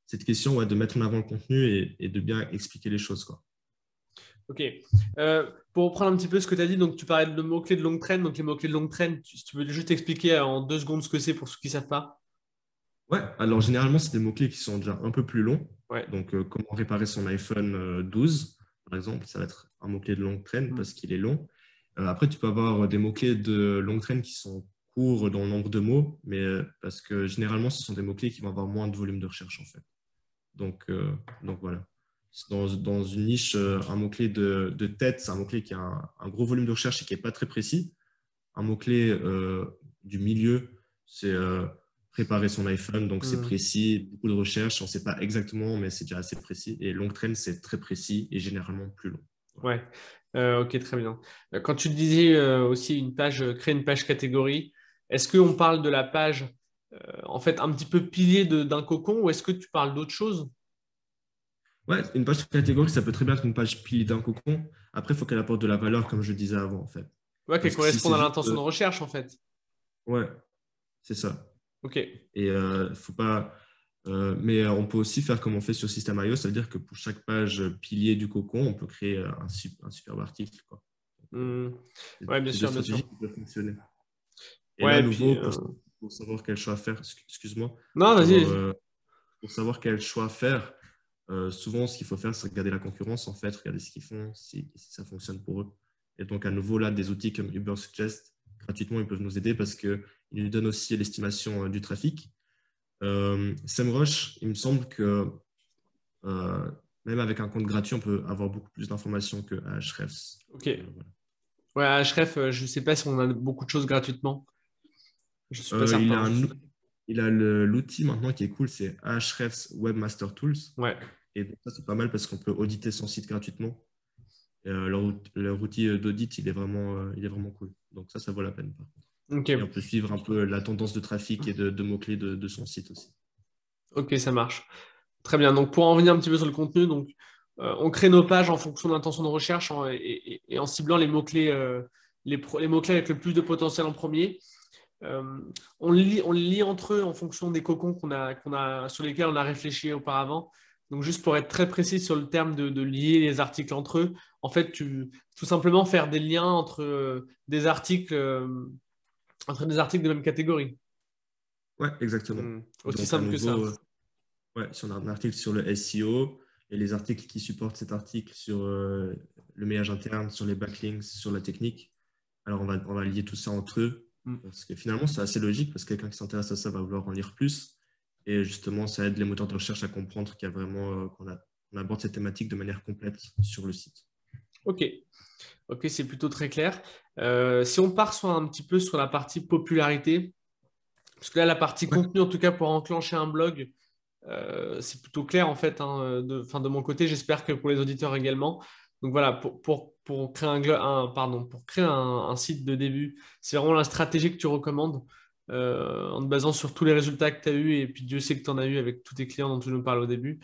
cette question de mettre en avant le contenu et de bien expliquer les choses, quoi. Ok. Pour reprendre un petit peu ce que tu as dit, donc tu parlais de mots-clés de longue traîne. Donc les mots-clés de longue traîne, si tu veux juste expliquer en 2 secondes ce que c'est pour ceux qui ne savent pas. Ouais, alors généralement, c'est des mots-clés qui sont déjà un peu plus longs. Ouais. Donc, comment réparer son iPhone 12, par exemple, ça va être un mot-clé de longue traîne Mm. parce qu'il est long. Après, tu peux avoir des mots-clés de longue traîne qui sont courts dans le nombre de mots, mais parce que généralement, ce sont des mots-clés qui vont avoir moins de volume de recherche, en fait. Donc voilà. Dans une niche, un mot-clé de tête, c'est un mot-clé qui a un gros volume de recherche et qui n'est pas très précis. Un mot-clé du milieu, c'est préparer son iPhone, donc c'est Mm. précis, beaucoup de recherche, on ne sait pas exactement, mais c'est déjà assez précis. Et longue traîne, c'est très précis et généralement plus long. Voilà. Ouais. Ok, très bien. Quand tu disais aussi une page, créer une page catégorie, est-ce qu'on parle de la page en fait un petit peu pilier d'un cocon ou est-ce que tu parles d'autre chose? Ouais, une page catégorique, ça peut très bien être une page pilier d'un cocon. Après, il faut qu'elle apporte de la valeur, comme je disais avant, en fait. Ouais, qu'elle Parce que si corresponde c'est à juste. l'intention de recherche en fait. Ouais, c'est ça. Ok. Et faut pas. Mais on peut aussi faire comme on fait sur System.io, ça veut dire que pour chaque page pilier du cocon, on peut créer un superbe article, quoi. Donc, Hmm. c'est Ouais, bien c'est deux sûr, bien sûr. stratégies qui peuvent fonctionner. Et là, à Ouais, et puis. nouveau, pour savoir quel choix faire, excuse-moi, Non, vas-y, vas-y. pour savoir quel choix faire, souvent, ce qu'il faut faire, c'est regarder la concurrence, en fait, regarder ce qu'ils font, si ça fonctionne pour eux. Et donc, à nouveau, là, des outils comme Ubersuggest, gratuitement, ils peuvent nous aider parce qu'ils nous donnent aussi l'estimation du trafic. SEMrush, il me semble que euh, même avec un compte gratuit, on peut avoir beaucoup plus d'informations que Ahrefs. Ok. Voilà. Ouais, Href, je ne sais pas si on a beaucoup de choses gratuitement. Je suis pas Il certain. a l'outil maintenant qui est cool, c'est Ahrefs Webmaster Tools. Ouais. Et donc ça, c'est pas mal parce qu'on peut auditer son site gratuitement. Et, leur outil d'audit, il est vraiment cool. Donc ça vaut la peine, par contre. Ok. Et on peut suivre un peu la tendance de trafic et de mots-clés de son site aussi. Ok, ça marche. Très bien. Donc, pour en revenir un petit peu sur le contenu, donc, on crée nos pages en fonction de l'intention de recherche et en ciblant les mots-clés les mots-clés avec le plus de potentiel en premier. Euh, on les lit entre eux en fonction des cocons sur lesquels on a réfléchi auparavant. Donc, juste pour être très précis sur le terme de lier les articles entre eux, en fait, tout simplement faire des liens entre des articles de même catégorie. Ouais, exactement. Aussi Donc à simple que ça. nouveau, ouais, si on a un article sur le SEO et les articles qui supportent cet article sur le maillage interne, sur les backlinks, sur la technique, alors on va lier tout ça entre eux. Mm. Parce que finalement, c'est assez logique parce que quelqu'un qui s'intéresse à ça va vouloir en lire plus. Et justement, ça aide les moteurs de recherche à comprendre qu'il y a vraiment, qu'on aborde cette thématique de manière complète sur le site. Ok. Ok, c'est plutôt très clair. Si on part un petit peu sur la partie popularité, parce que là, la partie Ouais, contenu, en tout cas pour enclencher un blog, c'est plutôt clair en fait, hein, de mon côté. J'espère que pour les auditeurs également. Donc voilà, pour créer pour créer un site de début, c'est vraiment la stratégie que tu recommandes en te basant sur tous les résultats que tu as eus et puis Dieu sait que tu en as eu avec tous tes clients dont tu nous parles au début.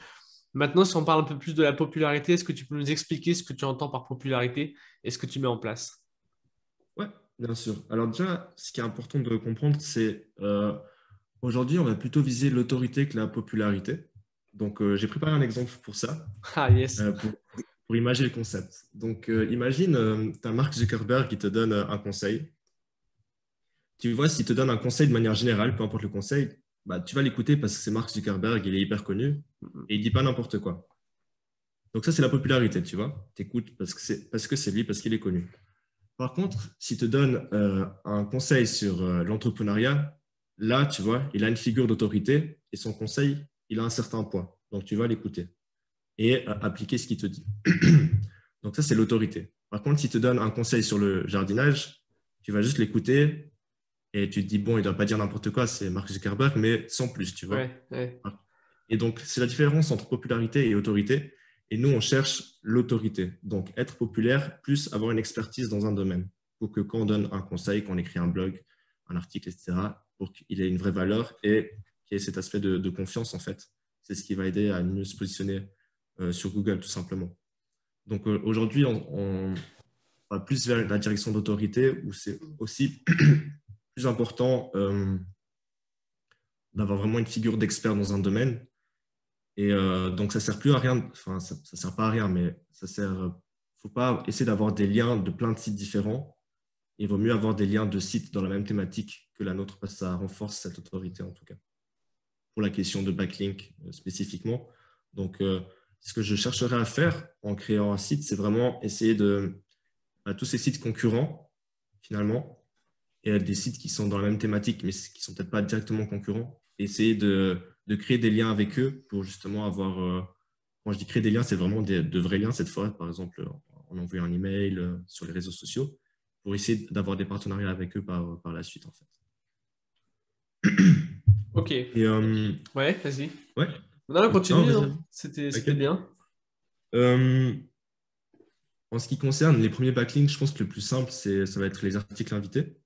Maintenant, si on parle un peu plus de la popularité, est-ce que tu peux nous expliquer ce que tu entends par popularité et ce que tu mets en place? ouais, bien sûr. Alors déjà, ce qui est important de comprendre, c'est aujourd'hui, on va plutôt viser l'autorité que la popularité. Donc, j'ai préparé un exemple pour ça. Ah yes. euh, pour, pour imaginer le concept. Donc, imagine, tu as Mark Zuckerberg qui te donne un conseil. Tu vois, s'il te donne un conseil de manière générale, peu importe le conseil, bah, tu vas l'écouter parce que c'est Mark Zuckerberg, il est hyper connu et il dit pas n'importe quoi. Donc, ça, c'est la popularité, tu vois. Tu écoutes parce que c'est lui, parce qu'il est connu. Par contre, s'il te donne un conseil sur l'entrepreneuriat, là, tu vois, il a une figure d'autorité et son conseil, il a un certain poids. Donc, tu vas l'écouter et appliquer ce qu'il te dit. Donc ça, c'est l'autorité. Par contre, s'il te donne un conseil sur le jardinage, tu vas juste l'écouter et tu te dis, bon, il ne doit pas dire n'importe quoi, c'est Mark Zuckerberg, mais sans plus, tu vois. Ouais, ouais. Et donc, c'est la différence entre popularité et autorité. Et nous, on cherche l'autorité. Donc, être populaire plus avoir une expertise dans un domaine. Pour que quand on donne un conseil, qu'on écrit un blog, un article, etc., pour qu'il ait une vraie valeur et qu'il y ait cet aspect de confiance, en fait. C'est ce qui va aider à mieux se positionner sur Google, tout simplement. Donc aujourd'hui, on va plus vers la direction d'autorité où c'est aussi plus important d'avoir vraiment une figure d'expert dans un domaine. Et donc ça sert plus à rien, enfin ça sert pas à rien, mais ça sert. Faut pas essayer d'avoir des liens de plein de sites différents. Il vaut mieux avoir des liens de sites dans la même thématique que la nôtre parce que ça renforce cette autorité en tout cas. pour la question de backlink spécifiquement. Donc, ce que je chercherais à faire en créant un site, c'est vraiment essayer à tous ces sites concurrents, finalement, et à des sites qui sont dans la même thématique, mais qui ne sont peut-être pas directement concurrents, essayer de créer des liens avec eux pour justement avoir… quand je dis créer des liens, c'est vraiment de vrais liens cette fois, par exemple en envoyant un email sur les réseaux sociaux, pour essayer d'avoir des partenariats avec eux par la suite, en fait. Ok. Et, Ouais, vas-y. ouais. Non, Non, continue, vas-y, hein. vas-y. C'était Ok. bien. En ce qui concerne les premiers backlinks, je pense que le plus simple, ça va être les articles invités.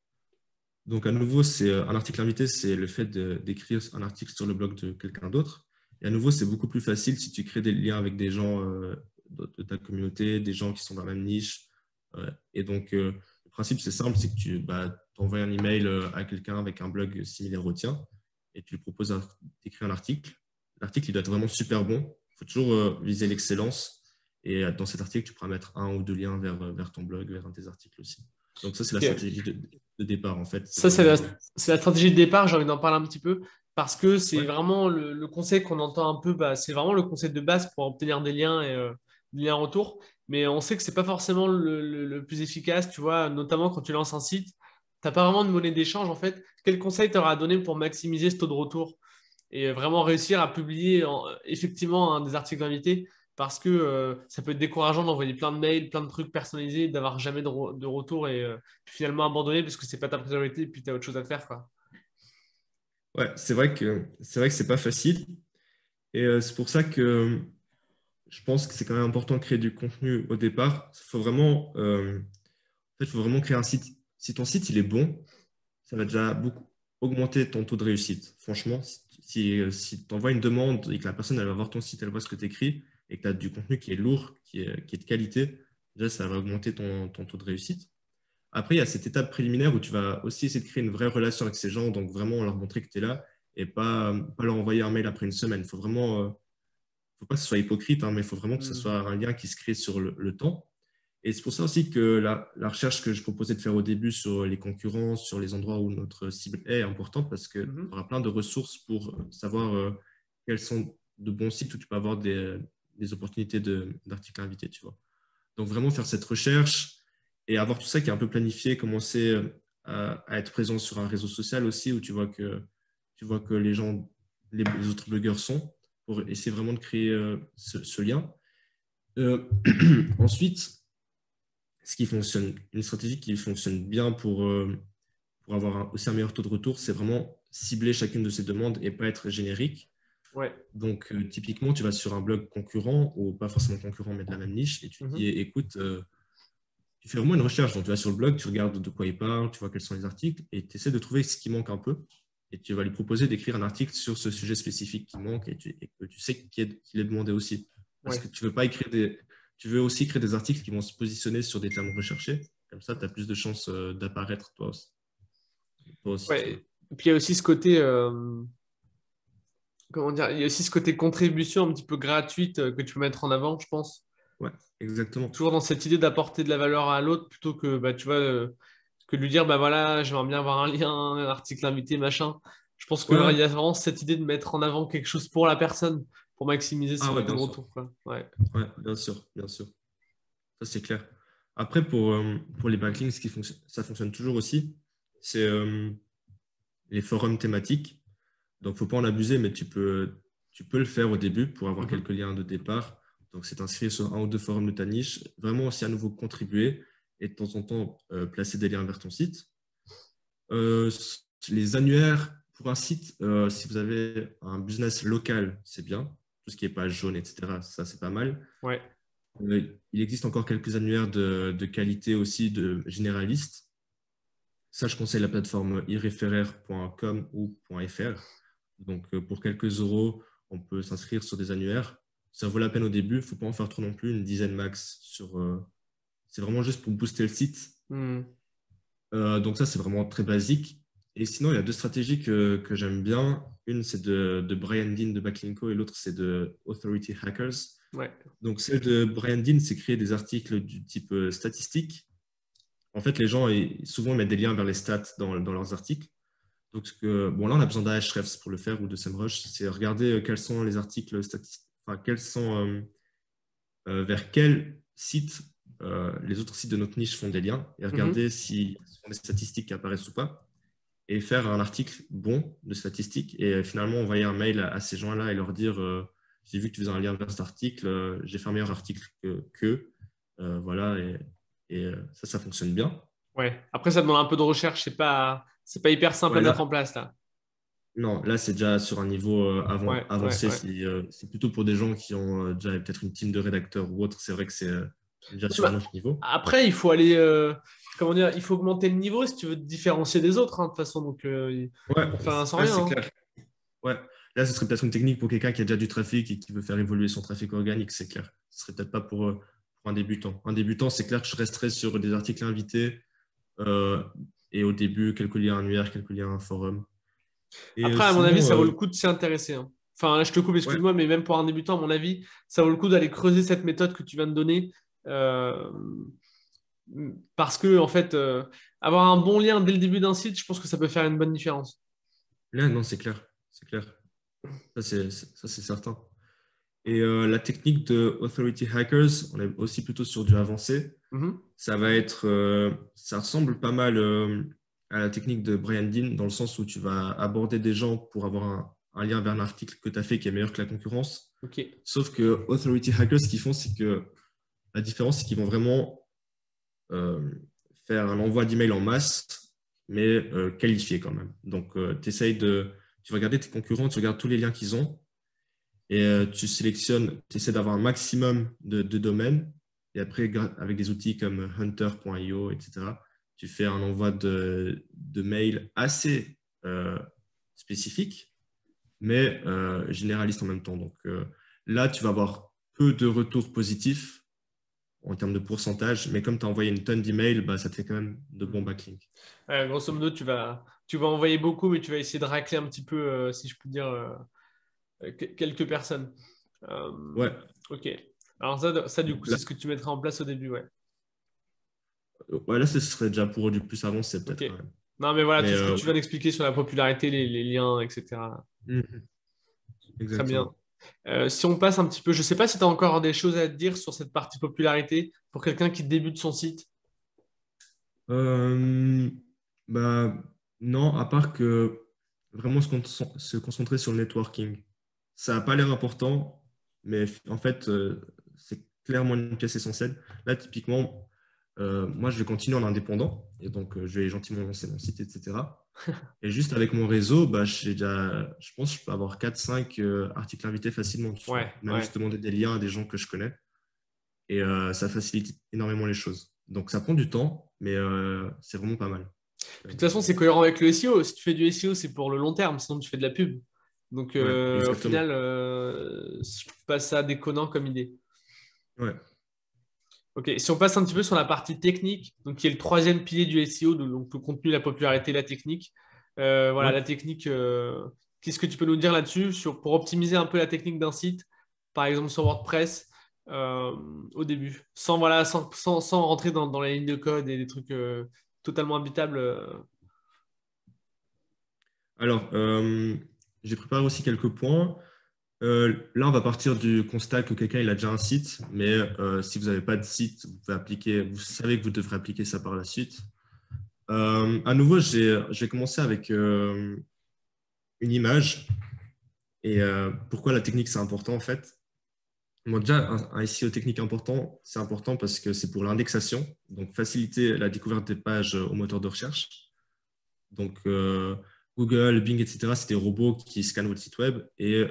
Donc, à nouveau, un article invité, c'est le fait d'écrire un article sur le blog de quelqu'un d'autre. Et à nouveau, c'est beaucoup plus facile si tu crées des liens avec des gens de ta communauté, des gens qui sont dans la même niche. Et donc, le principe, c'est simple, c'est que tu envoies un email à quelqu'un avec un blog similaire au tien et tu lui proposes d'écrire un article. L'article, il doit être vraiment super bon. Il faut toujours viser l'excellence. Et dans cet article, tu pourras mettre un ou deux liens vers ton blog, vers un de tes articles aussi. Donc ça, c'est la Ok. stratégie de départ, en fait. C'est Ça, vraiment… c'est la stratégie de départ. J'ai envie d'en parler un petit peu parce que c'est Ouais, vraiment le conseil qu'on entend un peu. Bah, c'est vraiment le conseil de base pour obtenir des liens et des liens en retour. Mais on sait que c'est pas forcément le plus efficace, tu vois, notamment quand tu lances un site. T'as pas vraiment de monnaie d'échange, en fait. Quel conseil t'auras à donner pour maximiser ce taux de retour et vraiment réussir à publier effectivement des articles invités? Parce que ça peut être décourageant d'envoyer plein de mails, plein de trucs personnalisés, d'avoir jamais de retour et puis finalement abandonner parce que c'est pas ta priorité et puis tu as autre chose à faire, quoi. ouais, c'est vrai que c'est pas facile. Et c'est pour ça que je pense que c'est quand même important de créer du contenu au départ. En fait, il faut vraiment créer un site. Si ton site il est bon, ça va déjà beaucoup augmenter ton taux de réussite. Franchement, si tu envoies une demande et que la personne elle va voir ton site, elle voit ce que tu écris et que tu as du contenu qui est lourd, qui est de qualité, déjà ça va augmenter ton taux de réussite. Après, il y a cette étape préliminaire où tu vas aussi essayer de créer une vraie relation avec ces gens, donc vraiment leur montrer que tu es là et pas leur envoyer un mail après une semaine. Il faut vraiment, faut pas que ce soit hypocrite, hein, mais il faut vraiment que ce Hmm. soit un lien qui se crée sur le temps. Et c'est pour ça aussi que la recherche que je proposais de faire au début sur les concurrents, sur les endroits où notre cible est importante parce que tu Mhm. auras plein de ressources pour savoir quels sont de bons sites où tu peux avoir des opportunités d'articles invités, tu vois. Donc vraiment faire cette recherche et avoir tout ça qui est un peu planifié, commencer à être présent sur un réseau social aussi où tu vois que les autres blogueurs sont pour essayer vraiment de créer ce lien. Euh, Ensuite, une stratégie qui fonctionne bien pour avoir aussi un meilleur taux de retour, c'est vraiment cibler chacune de ces demandes et pas être générique. Ouais. Donc, typiquement, tu vas sur un blog concurrent, ou pas forcément concurrent, mais de la même niche, et tu dis, Mhm. écoute, tu fais vraiment une recherche. Donc, tu vas sur le blog, tu regardes de quoi il parle, tu vois quels sont les articles, et tu essaies de trouver ce qui manque un peu. Et tu vas lui proposer d'écrire un article sur ce sujet spécifique qui manque et que tu sais qu'il est demandé aussi. Parce Ouais. que tu veux pas écrire tu veux aussi créer des articles qui vont se positionner sur des termes recherchés. Comme ça, tu as plus de chances d'apparaître toi aussi. Toi aussi, tu vois. Ouais. Et puis il y a aussi ce côté, comment dire, il y a aussi ce côté contribution un petit peu gratuite que tu peux mettre en avant, je pense. Ouais, exactement. Toujours dans cette idée d'apporter de la valeur à l'autre plutôt que, bah, tu vois, que de lui dire, bah voilà, j'aimerais bien avoir un lien, un article invité, machin. Je pense qu'il Ouais, ouais. y a vraiment cette idée de mettre en avant quelque chose pour la personne pour maximiser Ah son ouais, taux de bien sûr. retour, quoi. Ouais. Ouais, bien sûr, bien sûr. Ça, c'est clair. Après, pour les backlinks, ça fonctionne toujours aussi. C'est les forums thématiques. Donc, il ne faut pas en abuser, mais tu peux le faire au début pour avoir Mhm. quelques liens de départ. Donc, c'est inscrit sur un ou deux forums de ta niche. Vraiment aussi à nouveau contribuer et de temps en temps placer des liens vers ton site. Euh, les annuaires pour un site, si vous avez un business local, c'est bien. Tout ce qui est page jaune, etc., ça, c'est pas mal. Ouais. Il existe encore quelques annuaires de qualité aussi, de généralistes. Ça, je conseille la plateforme irréféraire.com ou .fr. Donc, pour quelques euros, on peut s'inscrire sur des annuaires. Ça vaut la peine au début. Il ne faut pas en faire trop non plus, une dizaine max. C'est vraiment juste pour booster le site. Hmm. Donc, ça, c'est vraiment très basique. Et sinon, il y a deux stratégies que j'aime bien. Une, c'est de Brian Dean de Backlinko et l'autre, c'est de Authority Hackers. Ouais. Donc, celle de Brian Dean, c'est créer des articles du type statistique. En fait, les gens, souvent, mettent des liens vers les stats dans leurs articles. Donc, bon, là, on a besoin d'Ahrefs pour le faire ou de SEMrush. C'est regarder quels sont les articles statistiques, enfin, vers quel site les autres sites de notre niche font des liens et regarder si ce sont des statistiques qui apparaissent ou pas et faire un article bon de statistiques et finalement envoyer un mail à ces gens-là et leur dire j'ai vu que tu faisais un lien vers cet article, j'ai fait un meilleur article que voilà et ça fonctionne bien. Ouais. Après, ça demande un peu de recherche. C'est pas hyper simple à Ouais, mettre là, en place, là. non, là c'est déjà sur un niveau Ouais, ouais, avancé. ouais. C'est plutôt pour des gens qui ont déjà peut-être une team de rédacteurs ou autre. C'est vrai que c'est déjà sur un Bah, autre niveau. après, il faut aller, comment dire, il faut augmenter le niveau si tu veux te différencier des autres, hein, de toute façon. Donc, Ouais, on fait un sans ouais, rien, c'est hein. clair. Ouais. Là, ce serait peut-être une technique pour quelqu'un qui a déjà du trafic et qui veut faire évoluer son trafic organique, c'est clair. Ce serait peut-être pas pour un débutant. Un débutant, c'est clair que je resterais sur des articles invités euh, et au début, quelques liens annuaires, quelques liens à un forum. Et Après, à mon avis, sinon, ça vaut le coup de s'y intéresser, hein. Enfin, là, je te coupe, ouais, excuse-moi, mais même pour un débutant, à mon avis, ça vaut le coup d'aller creuser cette méthode que tu viens de donner. euh, Parce que, en fait, avoir un bon lien dès le début d'un site, je pense que ça peut faire une bonne différence. là, non, c'est clair. C'est clair. Ça, c'est certain. Et la technique de Authority Hackers, on est aussi plutôt sur du avancé. Mhm. Ça ressemble pas mal à la technique de Brian Dean, dans le sens où tu vas aborder des gens pour avoir un lien vers un article que tu as fait qui est meilleur que la concurrence. Ok. Sauf que Authority Hackers, ce qu'ils font, c'est que la différence, c'est qu'ils vont vraiment euh, faire un envoi d'email en masse, mais qualifié quand même. Donc, tu vas regarder tes concurrents, tu regardes tous les liens qu'ils ont, et tu sélectionnes, tu essaies d'avoir un maximum de domaines. Et après, avec des outils comme hunter.io, etc., tu fais un envoi de mail assez spécifique, mais généraliste en même temps. Donc là, tu vas avoir peu de retours positifs en termes de pourcentage, mais comme tu as envoyé une tonne d'emails, bah, ça te fait quand même de bons backlinks. Grosso modo, tu vas envoyer beaucoup, mais tu vas essayer de racler un petit peu, si je peux dire, quelques personnes. Euh, Ouais, ok. Alors ça, du coup, donc c'est là, ce que tu mettrais en place au début, ouais. ouais, là, ce serait déjà pour du plus avancé Ok. peut-être quand même. Non, mais voilà, Mais tout ce que tu ouais. viens d'expliquer sur la popularité, les liens, etc. Mhm. Très bien. Exactement. Si on passe un petit peu, je ne sais pas si tu as encore des choses à te dire sur cette partie popularité pour quelqu'un qui débute son site. Euh, bah, non, à part que vraiment se concentrer sur le networking. Ça n'a pas l'air important, mais en fait, c'est clairement une pièce essentielle. Là, typiquement, moi, je vais continuer en indépendant, et donc je vais gentiment lancer mon site, etc. Et juste avec mon réseau, bah, je pense que je peux avoir 4-5 articles invités facilement, tu vois. Ouais, Même ouais. juste demander des liens à des gens que je connais. Et ça facilite énormément les choses. Donc, ça prend du temps, mais c'est vraiment pas mal. Puis de toute façon, c'est cohérent avec le SEO. Si tu fais du SEO, c'est pour le long terme, sinon tu fais de la pub. Donc Ouais, au exactement. final, je trouve pas ça déconnant comme idée. Ouais. Ok, si on passe un petit peu sur la partie technique, donc qui est le troisième pilier du SEO, donc le contenu, la popularité, la technique. Voilà, Ouais. la technique, qu'est-ce que tu peux nous dire là-dessus pour optimiser un peu la technique d'un site, par exemple sur WordPress, euh, au début, sans, voilà, sans rentrer dans la ligne de code et des trucs totalement habitables. Alors, j'ai préparé aussi quelques points. Là, on va partir du constat que quelqu'un il a déjà un site, mais si vous n'avez pas de site, vous pouvez appliquer, vous savez que vous devrez appliquer ça par la suite. À nouveau, j'ai commencé avec une image. Et pourquoi la technique, c'est important en fait? Bon, déjà, un SEO technique important, c'est important parce que c'est pour l'indexation, donc faciliter la découverte des pages au moteur de recherche. Donc, Google, Bing, etc., c'est des robots qui scannent votre site web et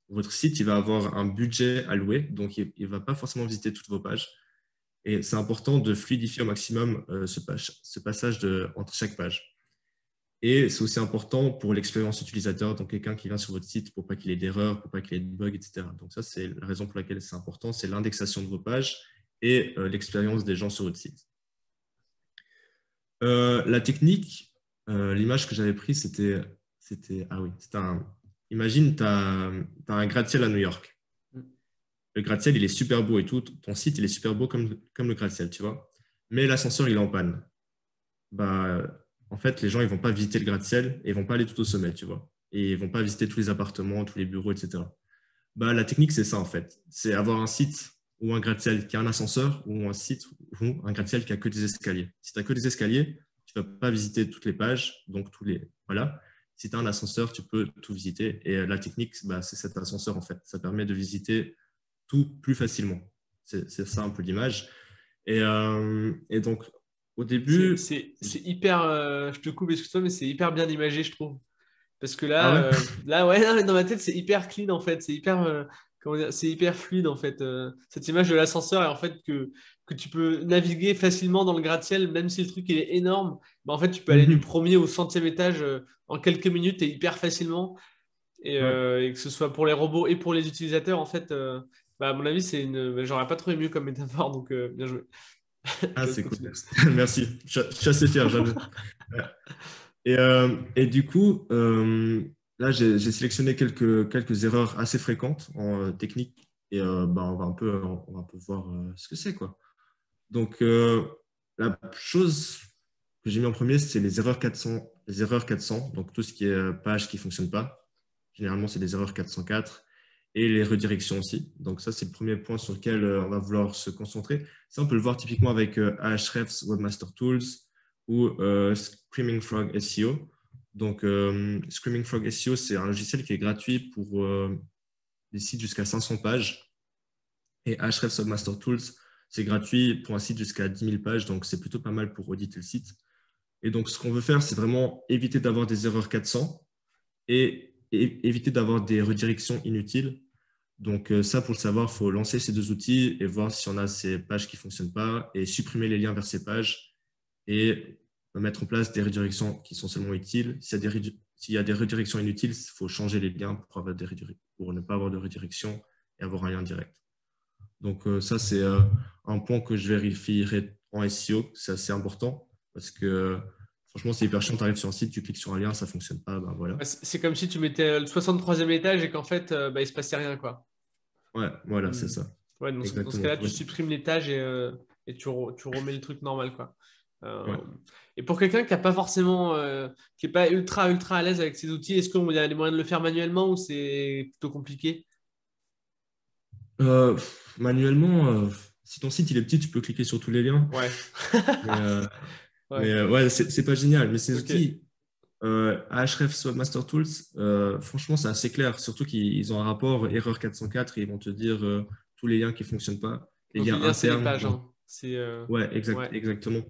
votre site, il va avoir un budget alloué, donc il ne va pas forcément visiter toutes vos pages. Et c'est important de fluidifier au maximum ce passage entre chaque page. Et c'est aussi important pour l'expérience utilisateur, donc quelqu'un qui vient sur votre site pour pas qu'il ait d'erreurs, pour pas qu'il ait de bugs, etc. Donc ça, c'est la raison pour laquelle c'est important, c'est l'indexation de vos pages et l'expérience des gens sur votre site. La technique, l'image que j'avais prise, ah oui, imagine, tu as un gratte-ciel à New York. Le gratte-ciel, il est super beau et tout. Ton site, il est super beau comme le gratte-ciel, tu vois. Mais l'ascenseur, il est en panne. Bah, en fait, les gens, ils vont pas visiter le gratte-ciel et ils vont pas aller tout au sommet, tu vois. Et ils vont pas visiter tous les appartements, tous les bureaux, etc. Bah, la technique, c'est ça, en fait. C'est avoir un site ou un gratte-ciel qui a un ascenseur ou un site ou un gratte-ciel qui a que des escaliers. Si tu n'as que des escaliers, tu ne vas pas visiter toutes les pages, donc tous les… Voilà. Si tu as un ascenseur, tu peux tout visiter. Et la technique, bah, c'est cet ascenseur, en fait. Ça permet de visiter tout plus facilement. C'est ça un peu l'image. Et donc, au début… C'est hyper. Je te coupe, excuse-moi, mais c'est hyper bien imagé, je trouve. Parce que Ah ouais? là ouais, non, mais dans ma tête, c'est hyper clean en fait. C'est hyper, comment dire, c'est hyper fluide en fait. Cette image de l'ascenseur, et en fait, que tu peux naviguer facilement dans le gratte-ciel, même si le truc il est énorme. Bah, en fait, tu peux aller du Mhm. premier au centième étage en quelques minutes et hyper facilement. Ouais. Et que ce soit pour les robots et pour les utilisateurs, en fait, bah, à mon avis, c'est une. Bah, j'aurais pas trouvé mieux comme métaphore, donc bien joué. Ah, Je c'est cool. continue. Merci. Je suis assez fier, j'avoue. Et du coup, là, j'ai sélectionné quelques erreurs assez fréquentes en technique et bah, on va un peu voir ce que c'est, quoi. Donc, la chose que j'ai mis en premier, c'est les erreurs 400, les erreurs 400, donc tout ce qui est page qui ne fonctionne pas. Généralement, c'est des erreurs 404 et les redirections aussi. Donc, ça, c'est le premier point sur lequel on va vouloir se concentrer. Ça, on peut le voir typiquement avec Ahrefs Webmaster Tools ou Screaming Frog SEO. Donc, Screaming Frog SEO, c'est un logiciel qui est gratuit pour des sites jusqu'à 500 pages. Et Ahrefs Webmaster Tools, c'est gratuit pour un site jusqu'à 10 000 pages. Donc, c'est plutôt pas mal pour auditer le site. Et donc, ce qu'on veut faire, c'est vraiment éviter d'avoir des erreurs 400 et éviter d'avoir des redirections inutiles. Donc, ça, pour le savoir, il faut lancer ces deux outils et voir si on a ces pages qui ne fonctionnent pas et supprimer les liens vers ces pages et mettre en place des redirections qui sont seulement utiles. S'il y a des redirections inutiles, il faut changer les liens pour ne pas avoir de redirection et avoir un lien direct. Donc, ça, c'est un point que je vérifierai en SEO. C'est assez important parce que franchement, c'est hyper chiant. Tu arrives sur un site, tu cliques sur un lien, ça ne fonctionne pas. Ben voilà. Ouais, c'est comme si tu mettais le 63e étage et qu'en fait, bah, il se passait rien, quoi. Ouais, voilà, c'est Hmm. ça. Ouais, dans ce Exactement. cas-là, tu supprimes l'étage et tu remets le truc normal, quoi. Euh, Ouais. et pour quelqu'un qui n'a pas forcément, qui n'est pas ultra, ultra à l'aise avec ces outils, est-ce qu'on a les moyens de le faire manuellement ou c'est plutôt compliqué? Manuellement, si ton site il est petit, tu peux cliquer sur tous les liens. Ouais. Mais, euh, Ouais. ouais, c'est pas génial. Mais ces Ok. outils, Ahrefs Webmaster Tools, franchement, c'est assez clair. Surtout qu'ils ont un rapport erreur 404 et ils vont te dire tous les liens qui ne fonctionnent pas, les Donc les liens liens, c'est les internes. pages, hein. C'est Ouais, ouais. exactement.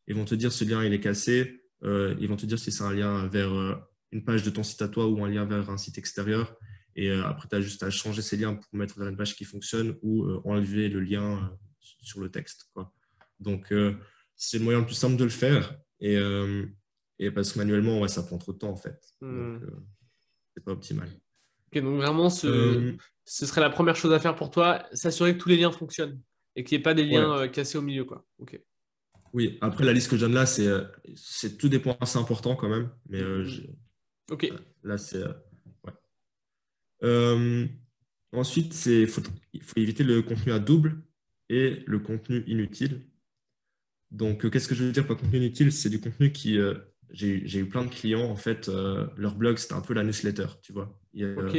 Ils vont te dire ce lien il est cassé. Ils vont te dire si c'est un lien vers une page de ton site à toi ou un lien vers un site extérieur. Et après, tu as juste à changer ces liens pour mettre vers une page qui fonctionne ou enlever le lien sur le texte, quoi. Donc, c'est le moyen le plus simple de le faire. Et parce que manuellement, ouais, ça prend trop de temps en fait. Donc, Hmm. c'est pas optimal. Ok, donc vraiment, Euh, ce serait la première chose à faire pour toi, s'assurer que tous les liens fonctionnent et qu'il n'y ait pas des liens ouais, cassés au milieu, quoi. Ok. oui. Après, la liste que je donne là, c'est tout des points assez importants quand même. Mais Hmm, hmm. Ok. là, c'est. Ouais. Euh, ensuite, il faut éviter le contenu à double et le contenu inutile. Donc, qu'est-ce que je veux dire par contenu inutile? C'est du contenu qui. J'ai eu plein de clients, en fait, leur blog, c'était un peu la newsletter, tu vois. Ok.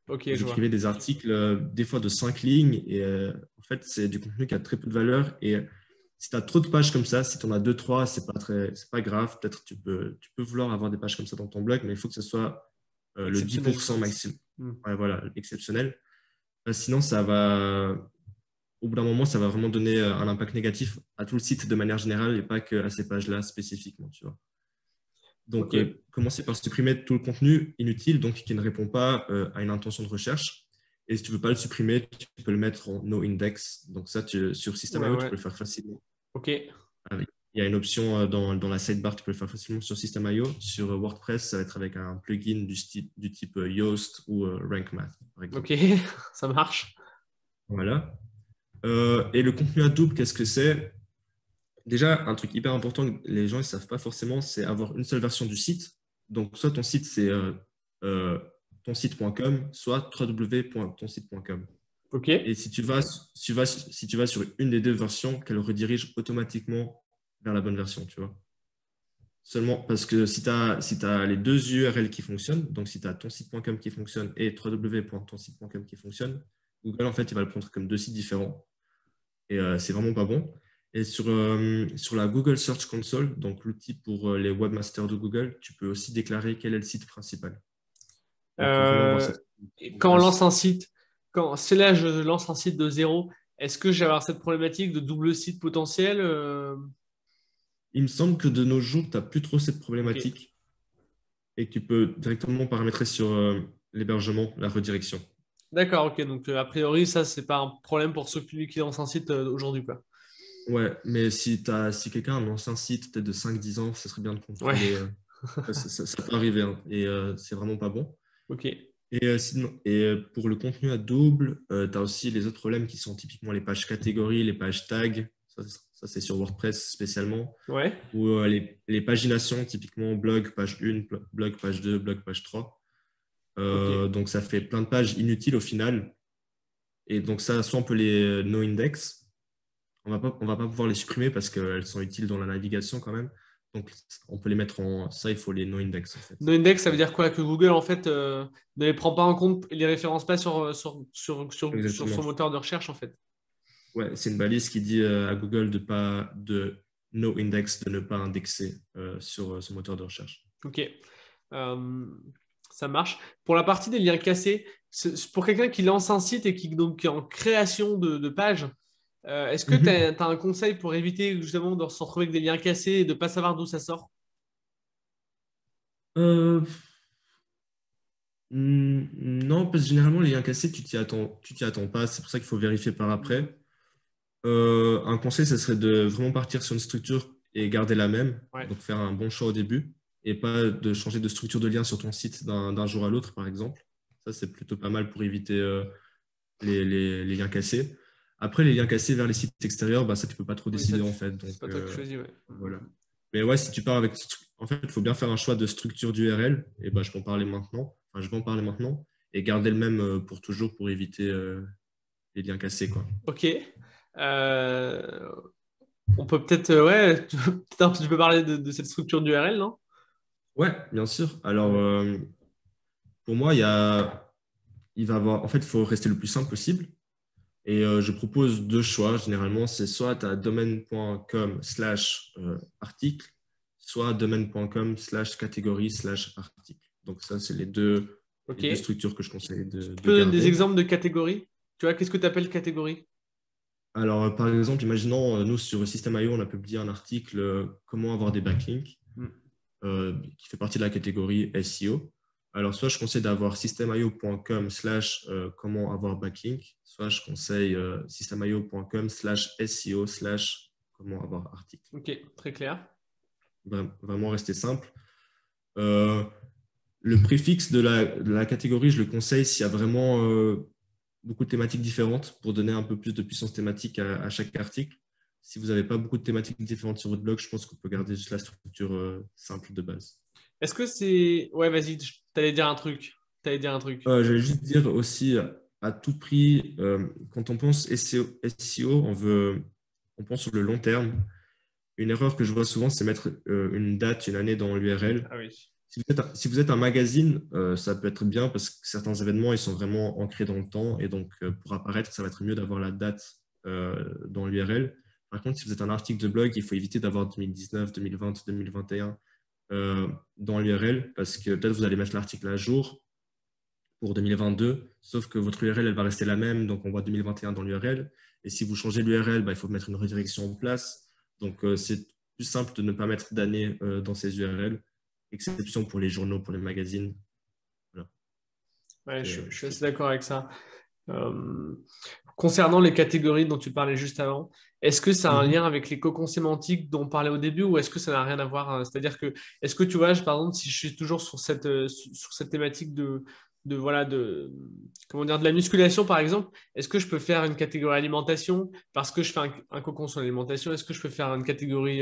Ok, je vois. J'écrivais des articles, des fois de 5 lignes, et en fait, c'est du contenu qui a très peu de valeur. Et si tu as trop de pages comme ça, si tu en as deux, trois, c'est pas grave. Peut-être tu peux vouloir avoir des pages comme ça dans ton blog, mais il faut que ce soit le Exceptionnel, 10% quoi. maximum. Hmm. Ouais, voilà, exceptionnel. Sinon, ça va, au bout d'un moment, ça va vraiment donner un impact négatif à tout le site de manière générale et pas qu'à ces pages-là spécifiquement, tu vois. Donc, Ok. commencer par supprimer tout le contenu inutile, donc qui ne répond pas à une intention de recherche. Et si tu ne veux pas le supprimer, tu peux le mettre en no index. Donc, ça, sur Ouais, System.io, tu ouais. peux le faire facilement. Ok. Il y a une option dans la sidebar, tu peux le faire facilement sur System.io. Sur WordPress, ça va être avec un plugin du type Yoast ou Rank Math, par exemple. Ok. Ça marche. Voilà. Et le contenu à double, qu'est-ce que c'est? Déjà, un truc hyper important que les gens ne savent pas forcément, c'est avoir une seule version du site. Donc, soit ton site, c'est euh, tonsite.com, soit www.tonsite.com. Ok. Et si tu vas sur une des deux versions, qu'elle redirige automatiquement vers la bonne version, tu vois. Seulement parce que si tu as les deux URL qui fonctionnent, donc si tu as ton site.com qui fonctionne et www.tonsite.com qui fonctionne, Google, en fait, il va le prendre comme deux sites différents. Et c'est vraiment pas bon. Et sur la Google Search Console, donc l'outil pour les webmasters de Google, tu peux aussi déclarer quel est le site principal. Donc, pour vraiment avoir Euh, cette et en quand on lance place. un site, quand c'est là je lance un site de zéro, est-ce que je vais avoir cette problématique de double site potentiel? Il me semble que de nos jours, tu n'as plus trop cette Ok. problématique et que tu peux directement paramétrer sur l'hébergement, la redirection. D'accord, ok. Donc, a priori, ça, c'est pas un problème pour ceux qui lancent un site aujourd'hui, quoi. Ouais, mais si quelqu'un a un ancien site, peut-être de 5-10 ans, ce serait bien de Ouais, contrôler. Ça peut arriver, hein, et c'est vraiment pas bon. ok. Pour le contenu à double, tu as aussi les autres problèmes qui sont typiquement les pages catégories, les pages tags. Ça, c'est sur WordPress spécialement. Ouais, Ou les paginations, typiquement blog, page 1, blog, page 2, blog, page 3. ok. Donc, ça fait plein de pages inutiles au final. Et donc, ça, soit on peut les no-index. On va pas pouvoir les supprimer parce qu'elles sont utiles dans la navigation quand même. Donc, on peut les mettre en. Ça, il faut les no-index en fait. NoIndex, ça veut dire quoi? Que Google, en fait, ne les prend pas en compte et les référence pas sur Exactement. son moteur de recherche, en fait. Ouais, c'est une balise qui dit à Google de no index, de ne pas indexer sur son moteur de recherche. Ok. Euh, Ça marche. Pour la partie des liens cassés, pour quelqu'un qui lance un site et qui est en création de page, est-ce que tu Mhm. as un conseil pour éviter justement de se retrouver avec des liens cassés et de ne pas savoir d'où ça sort? Euh, non, parce que généralement, les liens cassés, tu t'y attends pas. C'est pour ça qu'il faut vérifier par Mhm. après. Un conseil, ce serait de vraiment partir sur une structure et garder la même. Ouais. Donc, faire un bon choix au début et pas de changer de structure de lien sur ton site d'un jour à l'autre, par exemple. Ça, c'est plutôt pas mal pour éviter les liens cassés. Après, les liens cassés vers les sites extérieurs, bah, ça, tu peux pas trop Oui, ça, décider en fait. c'est Donc, pas toi qui choisis, ouais. voilà. Mais ouais, si tu pars avec. En fait, il faut bien faire un choix de structure d'URL. Et bah, je peux en parler maintenant. Enfin, je vais en parler maintenant. Et garder le même pour toujours pour éviter les liens cassés, quoi. Ok. Euh, on peut peut-être, ouais, peut-être un petit peu parler de cette structure d'URL, non? Ouais, bien sûr. Alors, Ouais. pour moi, il va avoir. En fait, il faut rester le plus simple possible. Et je propose deux choix. Généralement, c'est soit tu as domaine.com/article, soit domaine.com/catégorie/article. Donc ça, c'est les Ok. deux structures que je conseille Tu de peux donner des garder. exemples de catégories? Tu vois, qu'est-ce que tu appelles catégorie? Alors, par exemple, imaginons, nous, sur System.io, on a publié un article comment avoir des backlinks Hmm. qui fait partie de la catégorie SEO. Alors, soit je conseille d'avoir systemio.com/comment avoir backlink, soit je conseille systemio.com/SEO/comment avoir article. Ok, très clair. Vraiment rester simple. Euh, le préfixe de la catégorie, je le conseille s'il y a vraiment beaucoup de thématiques différentes pour donner un peu plus de puissance thématique à chaque article. Si vous n'avez pas beaucoup de thématiques différentes sur votre blog, je pense qu'on peut garder juste la structure simple de base. Est-ce que c'est... Ouais, vas-y, t'allais dire un truc. T'allais dire un truc. Je vais juste dire aussi, à tout prix, quand on pense SEO, on pense sur le long terme. Une erreur que je vois souvent, c'est mettre une date, une année dans l'URL. Ah oui. Si vous êtes un magazine, ça peut être bien parce que certains événements, ils sont vraiment ancrés dans le temps et donc pour apparaître, ça va être mieux d'avoir la date dans l'URL. Par contre, si vous êtes un article de blog, il faut éviter d'avoir 2019, 2020, 2021 dans l'URL parce que peut-être vous allez mettre l'article à jour pour 2022, sauf que votre URL, elle va rester la même, donc on voit 2021 dans l'URL. Et si vous changez l'URL, bah, il faut mettre une redirection en place. Donc, c'est plus simple de ne pas mettre d'année dans ces URL, exception pour les journaux, pour les magazines. Voilà. Ouais, je suis C'est assez tout. d'accord avec ça. Euh, Concernant les catégories dont tu parlais juste avant, est-ce que ça a un Mhm. lien avec les cocons sémantiques dont on parlait au début ou est-ce que ça n'a rien à voir? C'est-à-dire que, est-ce que tu vois, par exemple, si je suis toujours sur cette thématique voilà, comment dire, de la musculation, par exemple, est-ce que je peux faire une catégorie alimentation parce que je fais un cocon sur l'alimentation? Est-ce que je peux faire une catégorie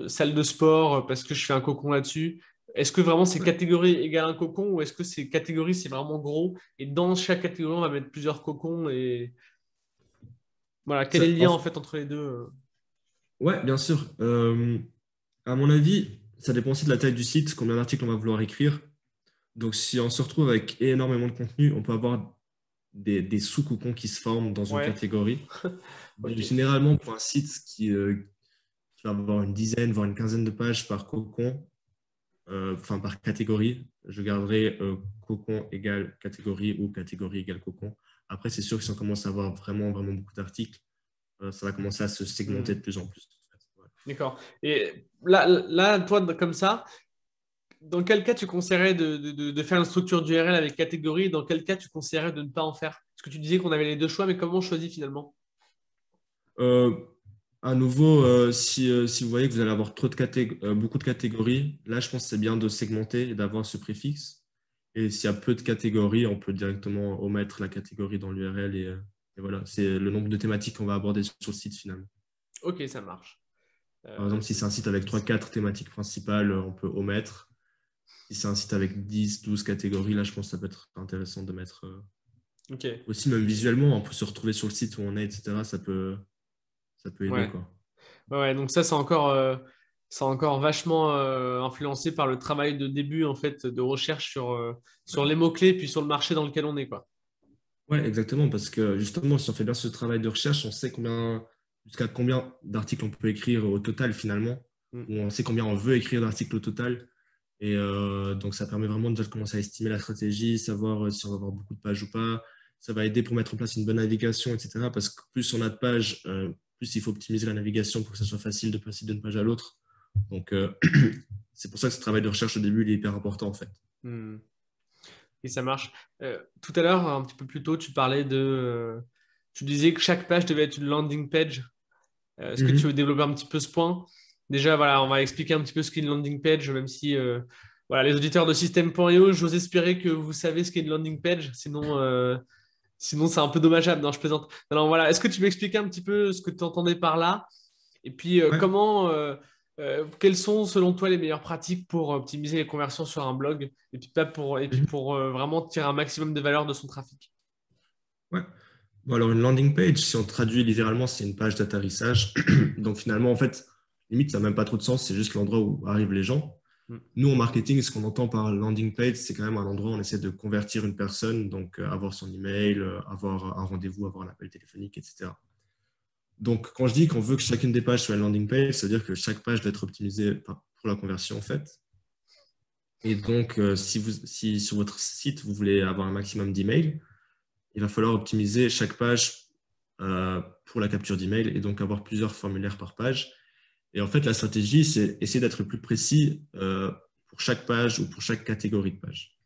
salle de sport parce que je fais un cocon là-dessus? Est-ce que vraiment c'est Ouais. catégorie égale un cocon ou est-ce que c'est catégorie, c'est vraiment gros et dans chaque catégorie, on va mettre plusieurs cocons et voilà, quel est le lien En en fait entre les deux? Ouais, bien sûr. À mon avis, ça dépend aussi de la taille du site, combien d'articles on va vouloir écrire. Donc, si on se retrouve avec énormément de contenu, on peut avoir des sous-cocons qui se forment dans une Ouais, catégorie. ok. Généralement, pour un site qui va avoir une dizaine, voire une quinzaine de pages par cocon, enfin par catégorie, je garderai cocon égale catégorie ou catégorie égale cocon. Après, c'est sûr que si on commence à avoir vraiment, vraiment beaucoup d'articles, ça va commencer à se segmenter Hmm, de plus en plus. Ouais. d'accord. Et là, toi, comme ça, dans quel cas tu conseillerais de faire une structure d'URL avec catégorie? Dans quel cas tu conseillerais de ne pas en faire? Parce que tu disais qu'on avait les deux choix, mais comment on choisit finalement? Euh, à nouveau, si vous voyez que vous allez avoir beaucoup de catégories, là, je pense que c'est bien de segmenter et d'avoir ce préfixe. Et s'il y a peu de catégories, on peut directement omettre la catégorie dans l'URL et voilà, c'est le nombre de thématiques qu'on va aborder sur le site finalement. Ok, ça marche. Par exemple, si C'est c'est un site avec 3 4 thématiques principales, on peut omettre. Si c'est un site avec 10 12 catégories, là, je pense que ça peut être intéressant de mettre. ok. Aussi, même visuellement, on peut se retrouver sur le site où on est, etc. Ça peut aider, Ouais. quoi. Ouais, donc ça, c'est encore vachement influencé par le travail de début, en fait, de recherche sur les mots-clés, puis sur le marché dans lequel on est, quoi. Ouais, exactement, parce que justement, si on fait bien ce travail de recherche, on sait jusqu'à combien d'articles on peut écrire au total finalement, Mm. ou on sait combien on veut écrire d'articles au total. Et donc, ça permet vraiment déjà de commencer à estimer la stratégie, savoir si on va avoir beaucoup de pages ou pas. Ça va aider pour mettre en place une bonne navigation, etc. Parce que plus on a de pages, plus il faut optimiser la navigation pour que ça soit facile de passer d'une page à l'autre. Donc, c'est pour ça que ce travail de recherche au début, il est hyper important en fait. Mm. Et ça marche. Tout à l'heure, un petit peu plus tôt, tu parlais tu disais que chaque page devait être une landing page. Est-ce que tu veux Mhm. développer un petit peu ce point? Déjà, voilà, on va expliquer un petit peu ce qu'est une landing page, même si voilà, les auditeurs de System.io, j'ose espérer que vous savez ce qu'est une landing page, sinon c'est un peu dommageable. Non, je plaisante. Alors voilà, est-ce que tu peux expliquer un petit peu ce que tu entendais par là? Et puis, Ouais. quelles sont selon toi les meilleures pratiques pour optimiser les conversions sur un blog? Et puis Mhm. pour vraiment tirer un maximum de valeur de son trafic. Ouais. Bon, alors, une landing page, si on traduit littéralement, c'est une page d'atterrissage. Donc, finalement, en fait, limite, ça n'a même pas trop de sens, c'est juste l'endroit où arrivent les gens. Mm. Nous, en marketing, ce qu'on entend par landing page, c'est quand même un endroit où on essaie de convertir une personne, donc avoir son email, avoir un rendez-vous, avoir un appel téléphonique, etc. Donc, quand je dis qu'on veut que chacune des pages soit une landing page, ça veut dire que chaque page doit être optimisée pour la conversion, en fait. Et donc, si sur votre site, vous voulez avoir un maximum d'emails, il va falloir optimiser chaque page pour la capture d'email et donc avoir plusieurs formulaires par page. Et en fait, la stratégie, c'est essayer d'être le plus précis pour chaque page ou pour chaque catégorie de page.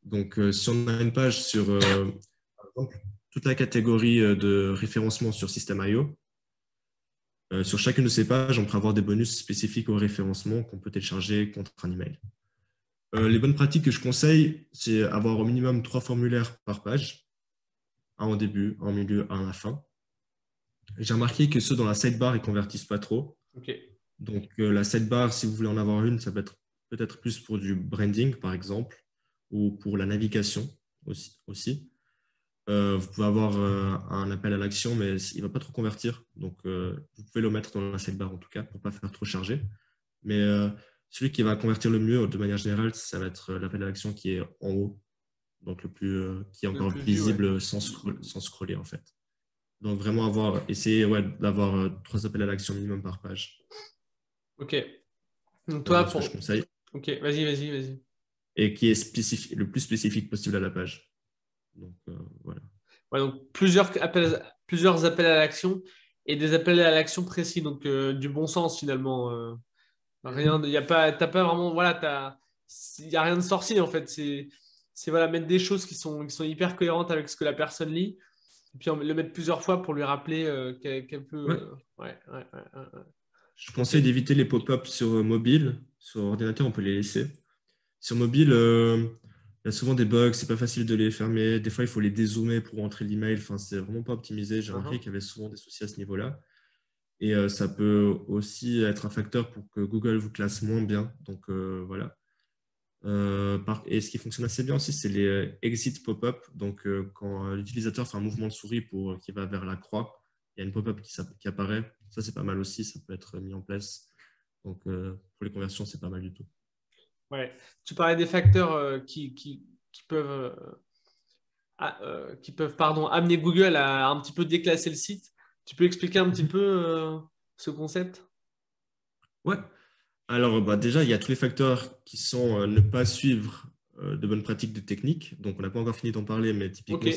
Donc, si on a une page sur, par exemple, toute la catégorie de référencement sur System.io, sur chacune de ces pages, on peut avoir des bonus spécifiques au référencement qu'on peut télécharger contre un email. Les bonnes pratiques que je conseille, c'est avoir au minimum 3 formulaires par page, un au début, un au milieu, un à la fin. J'ai remarqué que ceux dans la sidebar, ils convertissent pas trop. Ok. Donc, la sidebar, si vous voulez en avoir une, ça peut être peut-être plus pour du branding, par exemple, ou pour la navigation aussi. Vous pouvez avoir un appel à l'action, mais il ne va pas trop convertir. Donc, vous pouvez le mettre dans la sidebar, en tout cas, pour ne pas faire trop charger. Mais celui qui va convertir le mieux, de manière générale, ça va être l'appel à l'action qui est en haut, donc qui est Le encore plus vu, ouais. visible sans scroller, en fait. Donc, vraiment essayer ouais, d'avoir 3 appels à l'action minimum par page. Ok. Donc C'est toi, vraiment ce que je conseille. Ok, vas-y. Et qui est le plus spécifique possible à la page. Donc, voilà. Ouais, donc plusieurs appels à l'action et des appels à l'action précis, donc du bon sens finalement. Rien, Mhm. y a pas, t'as pas vraiment, voilà, il y a rien de sorcier en fait. C'est voilà, mettre des choses qui sont hyper cohérentes avec ce que la personne lit, et puis le mettre plusieurs fois pour lui rappeler qu'elle peut. Ouais. Ouais. Je Ok. conseille d'éviter les pop-ups sur mobile. Sur ordinateur, on peut les laisser. Sur mobile, il y a souvent des bugs, c'est pas facile de les fermer. Des fois, il faut les dézoomer pour entrer l'email. Enfin, c'est vraiment pas optimisé. J'ai remarqué Uh-huh. qu'il y avait souvent des soucis à ce niveau-là. Et ça peut aussi être un facteur pour que Google vous classe moins bien. Donc, voilà. Et ce qui fonctionne assez bien aussi, c'est les exit pop-up. Donc, quand l'utilisateur fait un mouvement de souris qui va vers la croix, il y a une pop-up qui apparaît. Ça, c'est pas mal aussi. Ça peut être mis en place. Donc, pour les conversions, c'est pas mal du tout. Ouais. Tu parlais des facteurs qui peuvent amener Google à un petit peu déclasser le site. Tu peux expliquer un petit peu ce concept? Ouais. Alors, bah, déjà, il y a tous les facteurs qui sont ne pas suivre de bonnes pratiques de technique. Donc, on n'a pas encore fini d'en parler, mais Ok. typiquement,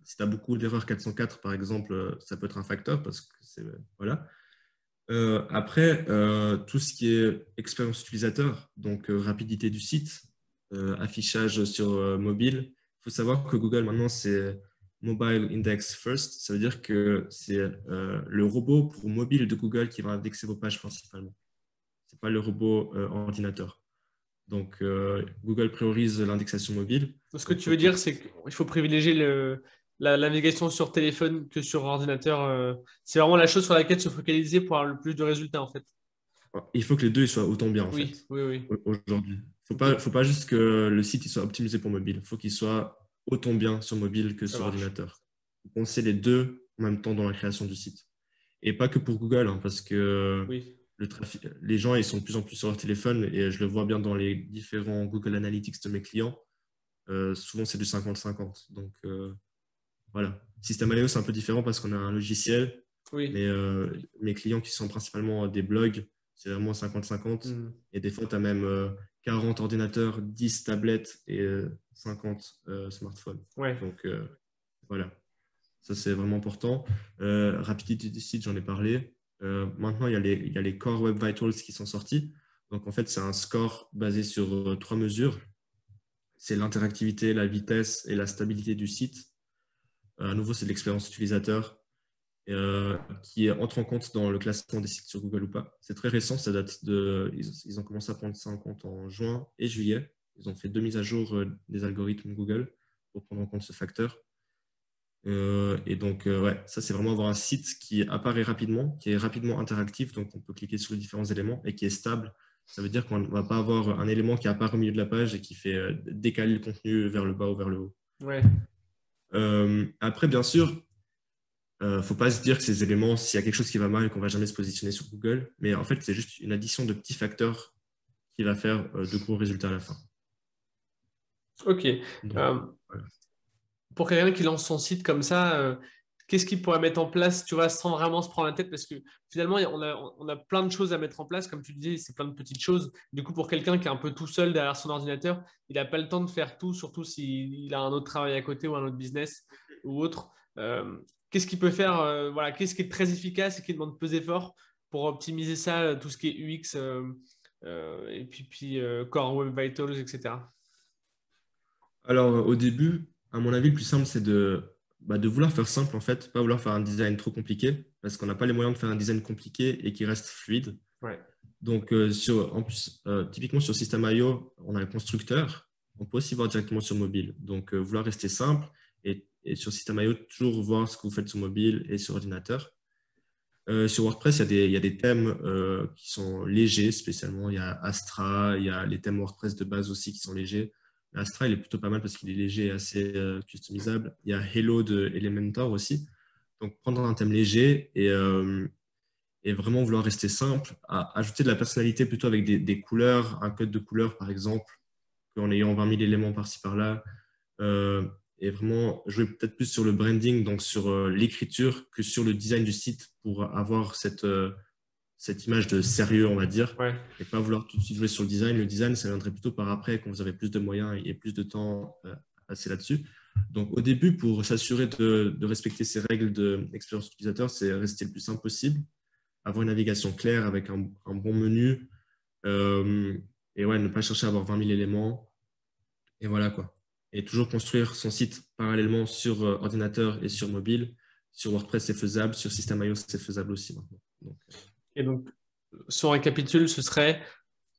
si tu as beaucoup d'erreurs 404, par exemple, ça peut être un facteur parce que c'est. Voilà. Après, tout ce qui est expérience utilisateur, donc rapidité du site, affichage sur mobile. Il faut savoir que Google, maintenant, c'est Mobile Index First. Ça veut dire que c'est le robot pour mobile de Google qui va indexer vos pages principalement. Ce n'est pas le robot ordinateur. Donc, Google priorise l'indexation mobile. Ce que Donc, tu veux dire, c'est qu'il faut privilégier la navigation sur téléphone que sur ordinateur. C'est vraiment la chose sur laquelle se focaliser pour avoir le plus de résultats, en fait. il faut que les deux ils soient autant bien, en Oui, fait, oui, oui. aujourd'hui. Ok, Faut pas juste que le site il soit optimisé pour mobile. Il faut qu'il soit autant bien sur mobile que ça sur marche. ordinateur. Il faut penser les deux en même temps dans la création du site. Et pas que pour Google, hein, parce que Oui. les gens ils sont de plus en plus sur leur téléphone et je le vois bien dans les différents Google Analytics de mes clients. Souvent, c'est du 50-50. Donc, voilà. Système IO, c'est un peu différent parce qu'on a un logiciel, Oui. mais mes clients qui sont principalement des blogs, c'est vraiment 50-50. Hmm. Et des fois, tu as même 40 ordinateurs, 10 tablettes et 50 smartphones. Ouais. Donc, voilà. Ça, c'est vraiment important. Rapidité du site, j'en ai parlé. Maintenant, il y a les Core Web Vitals qui sont sortis. Donc, en fait, c'est un score basé sur trois mesures. C'est l'interactivité, la vitesse et la stabilité du site. À nouveau, c'est de l'expérience utilisateur qui entre en compte dans le classement des sites sur Google ou pas. C'est très récent, ça date de. Ils ont commencé à prendre ça en compte en juin et juillet. Ils ont fait deux mises à jour des algorithmes Google pour prendre en compte ce facteur. Et donc, ouais, ça, c'est vraiment avoir un site qui apparaît rapidement, qui est rapidement interactif, donc on peut cliquer sur les différents éléments et qui est stable. Ça veut dire qu'on ne va pas avoir un élément qui apparaît au milieu de la page et qui fait décaler le contenu vers le bas ou vers le haut. Ouais. Après, bien sûr, faut pas se dire que ces éléments, s'il y a quelque chose qui va mal et qu'on va jamais se positionner sur Google, mais en fait, c'est juste une addition de petits facteurs qui va faire de gros résultats à la fin. Ok. Donc, Euh, voilà. pour quelqu'un qui lance son site comme ça, qu'est-ce qu'il pourrait mettre en place, tu vois, sans vraiment se prendre la tête? Parce que finalement, on a plein de choses à mettre en place. Comme tu disais, c'est plein de petites choses. Du coup, pour quelqu'un qui est un peu tout seul derrière son ordinateur, il n'a pas le temps de faire tout, surtout s'il a un autre travail à côté ou un autre business ou autre. Qu'est-ce qu'il peut faire voilà, qu'est-ce qui est très efficace et qui demande peu d'efforts pour optimiser ça, tout ce qui est UX et puis Core Web Vitals, etc. Alors, au début, à mon avis, le plus simple, c'est de vouloir faire simple, en fait, pas vouloir faire un design trop compliqué, parce qu'on n'a pas les moyens de faire un design compliqué et qui reste fluide. Ouais. Donc, en plus, typiquement sur System.io, on a le constructeur. On peut aussi voir directement sur mobile. Donc, vouloir rester simple et sur System.io, toujours voir ce que vous faites sur mobile et sur ordinateur. Sur WordPress, il y a des thèmes qui sont légers, spécialement. Il y a Astra, il y a les thèmes WordPress de base aussi qui sont légers. Astra, il est plutôt pas mal parce qu'il est léger et assez customisable. Il y a Hello de Elementor aussi. Donc, prendre un thème léger et vraiment vouloir rester simple, ajouter de la personnalité plutôt avec des couleurs, un code de couleurs par exemple, qu'en ayant 20 000 éléments par-ci par-là. Euh, et vraiment jouer peut-être plus sur le branding, donc sur l'écriture, que sur le design du site pour avoir cette image de sérieux, on va dire, Ouais. et pas vouloir tout de suite jouer sur le design. Le design, ça viendrait plutôt par après, quand vous avez plus de moyens et plus de temps à passer là-dessus. Donc, au début, pour s'assurer de respecter ces règles d'expérience utilisateur, c'est rester le plus simple possible, avoir une navigation claire avec un bon menu, euh, et ouais, ne pas chercher à avoir 20 000 éléments. Et voilà quoi. Et toujours construire son site parallèlement sur ordinateur et sur mobile. Sur WordPress, c'est faisable. Sur System.io, c'est faisable aussi maintenant. Donc, Et donc, si on récapitule, ce serait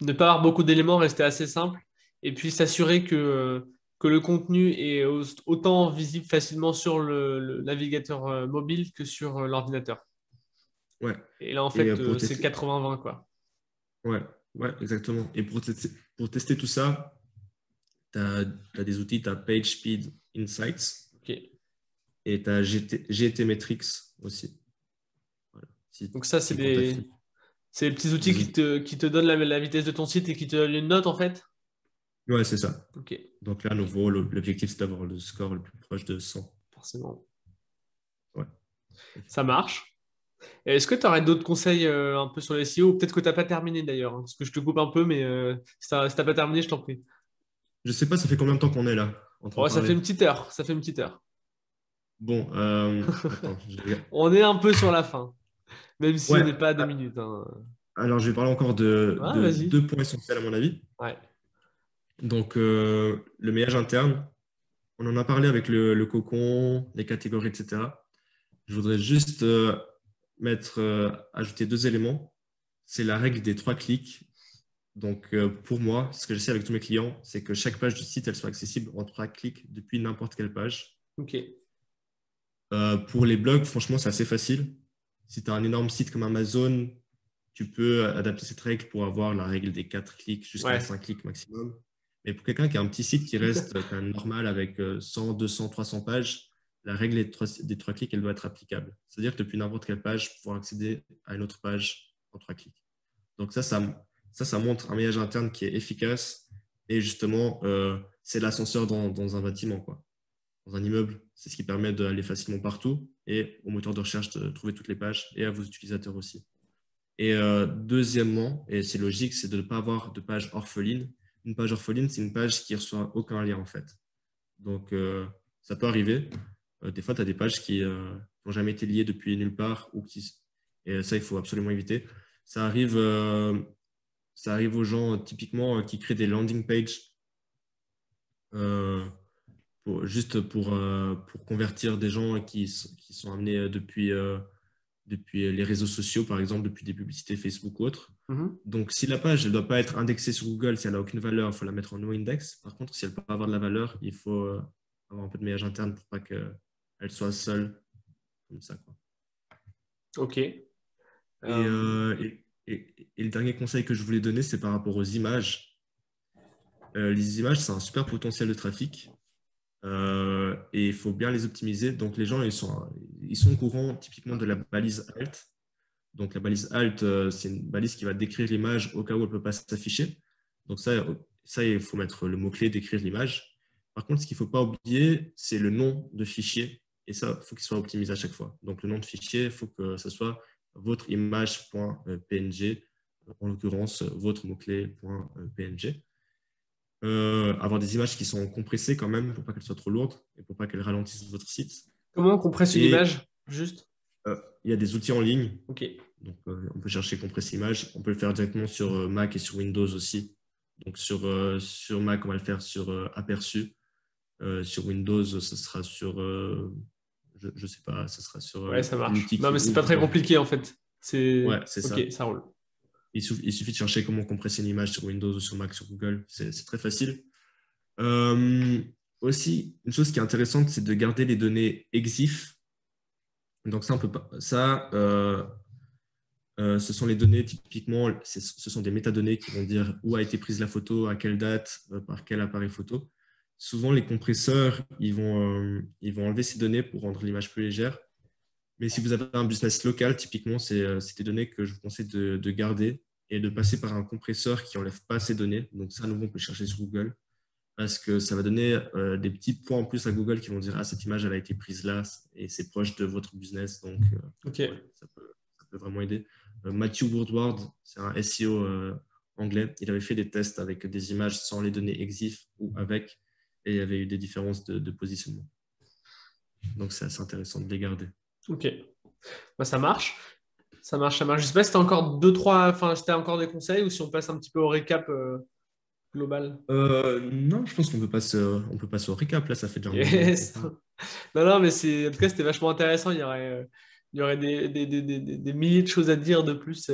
ne pas avoir beaucoup d'éléments, rester assez simple, et puis s'assurer que le contenu est autant visible facilement sur le navigateur mobile que sur l'ordinateur. ouais. Et là, en Et fait, pour c'est tester, 80-20, quoi. ouais, ouais, exactement. Et pour tester tout ça, tu as des outils, tu as PageSpeed Insights Ok. et tu as GT Metrics aussi. Voilà. Si, Donc ça, si le compte affiche. C'est les petits outils Des qui te donnent la vitesse de ton site et qui te donnent une note, en fait? Ouais, c'est ça. Ok, Donc là, à nouveau, l'objectif, c'est d'avoir le score le plus proche de 100. forcément. Ouais, Ça effectivement. marche. Et est-ce que tu aurais d'autres conseils un peu sur les SEO? Peut-être que tu n'as pas terminé d'ailleurs, hein, parce que je te coupe un peu, mais si tu n'as pas terminé, je t'en prie. Je sais pas, ça fait combien de temps qu'on est là, en train de Oh, ça fait parler? une petite heure. Ça fait une petite heure. Bon, attends, On est un peu sur la fin, même si on ouais, n'est pas à 2 minutes, hein. alors je vais parler encore de, Ah, de vas-y. deux points essentiels à mon avis. Ouais. Donc, le maillage interne, on en a parlé avec le cocon, les catégories, etc. Je voudrais juste ajouter deux éléments. C'est la règle des 3 clics. Donc, pour moi, ce que j'essaie avec tous mes clients, c'est que chaque page du site, elle soit accessible en 3 clics depuis n'importe quelle page. Ok. Pour les blogs, franchement, c'est assez facile. Si tu as un énorme site comme Amazon, tu peux adapter cette règle pour avoir la règle des 4 clics jusqu'à Ouais. 5 clics maximum. Mais pour quelqu'un qui a un petit site qui reste quand même normal avec 100, 200, 300 pages, la règle des trois clics, elle doit être applicable. C'est-à-dire que depuis n'importe quelle page, pouvoir accéder à une autre page en 3 clics. Donc ça montre un maillage interne qui est efficace. Et justement, c'est l'ascenseur dans un bâtiment, quoi. Dans un immeuble, c'est ce qui permet d'aller facilement partout et au moteur de recherche de trouver toutes les pages et à vos utilisateurs aussi. Et deuxièmement, et c'est logique, c'est de ne pas avoir de page orpheline. Une page orpheline, c'est une page qui ne reçoit aucun lien en fait. Donc ça peut arriver. Des fois, tu as des pages qui n'ont jamais été liées depuis nulle part et ça, il faut absolument éviter. Ça arrive, euh, Ça arrive aux gens typiquement qui créent des landing pages euh, juste pour convertir des gens qui sont amenés depuis les réseaux sociaux, par exemple, depuis des publicités Facebook ou autres. Mhm. Donc, si la page ne doit pas être indexée sur Google, si elle n'a aucune valeur, il faut la mettre en no-index. Par contre, si elle peut avoir de la valeur, il faut avoir un peu de maillage interne pour pas qu'elle soit seule, comme ça, quoi. Ok. Et, Euh, et le dernier conseil que je voulais donner, c'est par rapport aux images. Les images, c'est un super potentiel de trafic. Et il faut bien les optimiser. Donc, les gens, ils sont au courant typiquement de la balise alt. Donc, la balise alt, c'est une balise qui va décrire l'image au cas où elle ne peut pas s'afficher. Donc, ça, il faut mettre le mot-clé décrire l'image. Par contre, ce qu'il ne faut pas oublier, c'est le nom de fichier. Et ça, il faut qu'il soit optimisé à chaque fois. Donc, le nom de fichier, il faut que ce soit votre image.png, en l'occurrence, votre mot-clé.png. Avoir des images qui sont compressées quand même pour pas qu'elles soient trop lourdes et pour pas qu'elles ralentissent votre site. Comment on compresse une Et image? Juste. il y a des outils en ligne. Ok. Donc, on peut chercher compresse image. On peut le faire directement sur Mac et sur Windows aussi. Donc, sur Mac, on va le faire sur Aperçu. Sur Windows, ce sera sur, je sais pas, ce sera sur Ouais, ça marche. l'outil Non, qui mais c'est pas très ouvre. compliqué en fait. Ouais, C'est c'est ok, ça. ça roule. Il suffit de chercher comment compresser une image sur Windows ou sur Mac, sur Google. C'est très facile. Euh, Aussi, une chose qui est intéressante, c'est de garder les données EXIF. Donc ça, on peut pas. Ça, ce sont les données typiquement, ce sont des métadonnées qui vont dire où a été prise la photo, à quelle date, par quel appareil photo. Souvent, les compresseurs, ils vont enlever ces données pour rendre l'image plus légère. Mais si vous avez un business local, typiquement, c'est des données que je vous conseille de garder et de passer par un compresseur qui n'enlève pas ces données. Donc ça, à nouveau, on peut chercher sur Google parce que ça va donner des petits points en plus à Google qui vont dire ah, cette image, elle a été prise là et c'est proche de votre business. Donc, Ok. ouais, ça peut vraiment aider. Matthew Woodward, c'est un SEO anglais. Il avait fait des tests avec des images sans les données EXIF ou avec, et il y avait eu des différences de positionnement. Donc, c'est assez intéressant de les garder. Ok. Bah, ça marche. Ça marche, ça marche. Je sais pas si t'as encore deux, trois, enfin, si t'as encore des conseils ou si on passe un petit peu au récap global. Non, je pense on peut passer au récap. Là, ça fait déjà un bon moment qu'on Yes. parle. Non, non, mais en tout cas, c'était vachement intéressant. Il y aurait des milliers de choses à dire de plus.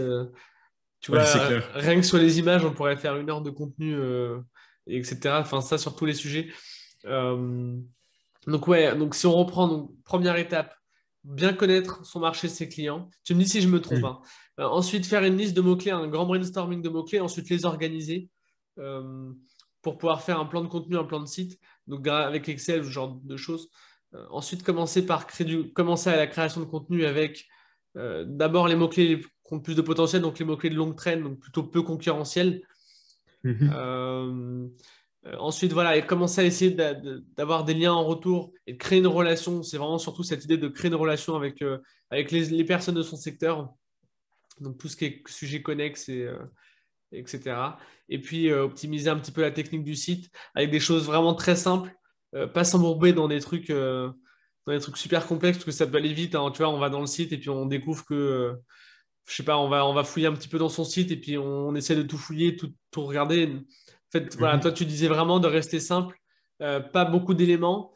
Tu vois, Ouais, c'est clair. rien que sur les images, on pourrait faire 1 heure de contenu, etc. Enfin, ça sur tous les sujets. Euh, donc, ouais, donc si on reprend, donc, première étape, bien connaître son marché, ses clients. Tu me dis si je me trompe, Mm. hein. Ensuite, faire une liste de mots-clés, un grand brainstorming de mots-clés, ensuite les organiser euh, pour pouvoir faire un plan de contenu, un plan de site, donc avec Excel, ce genre de choses. Ensuite, commencer à la création de contenu avec d'abord les mots-clés ont plus de potentiel, donc les mots-clés de longue traîne, donc plutôt peu concurrentiels. Ensuite, voilà, et commencer à essayer d'avoir des liens en retour et de créer une relation. C'est vraiment surtout cette idée de créer une relation avec les personnes de son secteur. Donc, tout ce qui est sujet connexe, etc. Et puis, optimiser un petit peu la technique du site avec des choses vraiment très simples, pas s'embourber dans des trucs super complexes, parce que ça peut aller vite, hein. Tu vois, on va dans le site et puis on découvre que, je sais pas, on va fouiller un petit peu dans son site et puis on essaie de tout fouiller, tout regarder. En fait, voilà, toi, tu disais vraiment de rester simple, pas beaucoup d'éléments,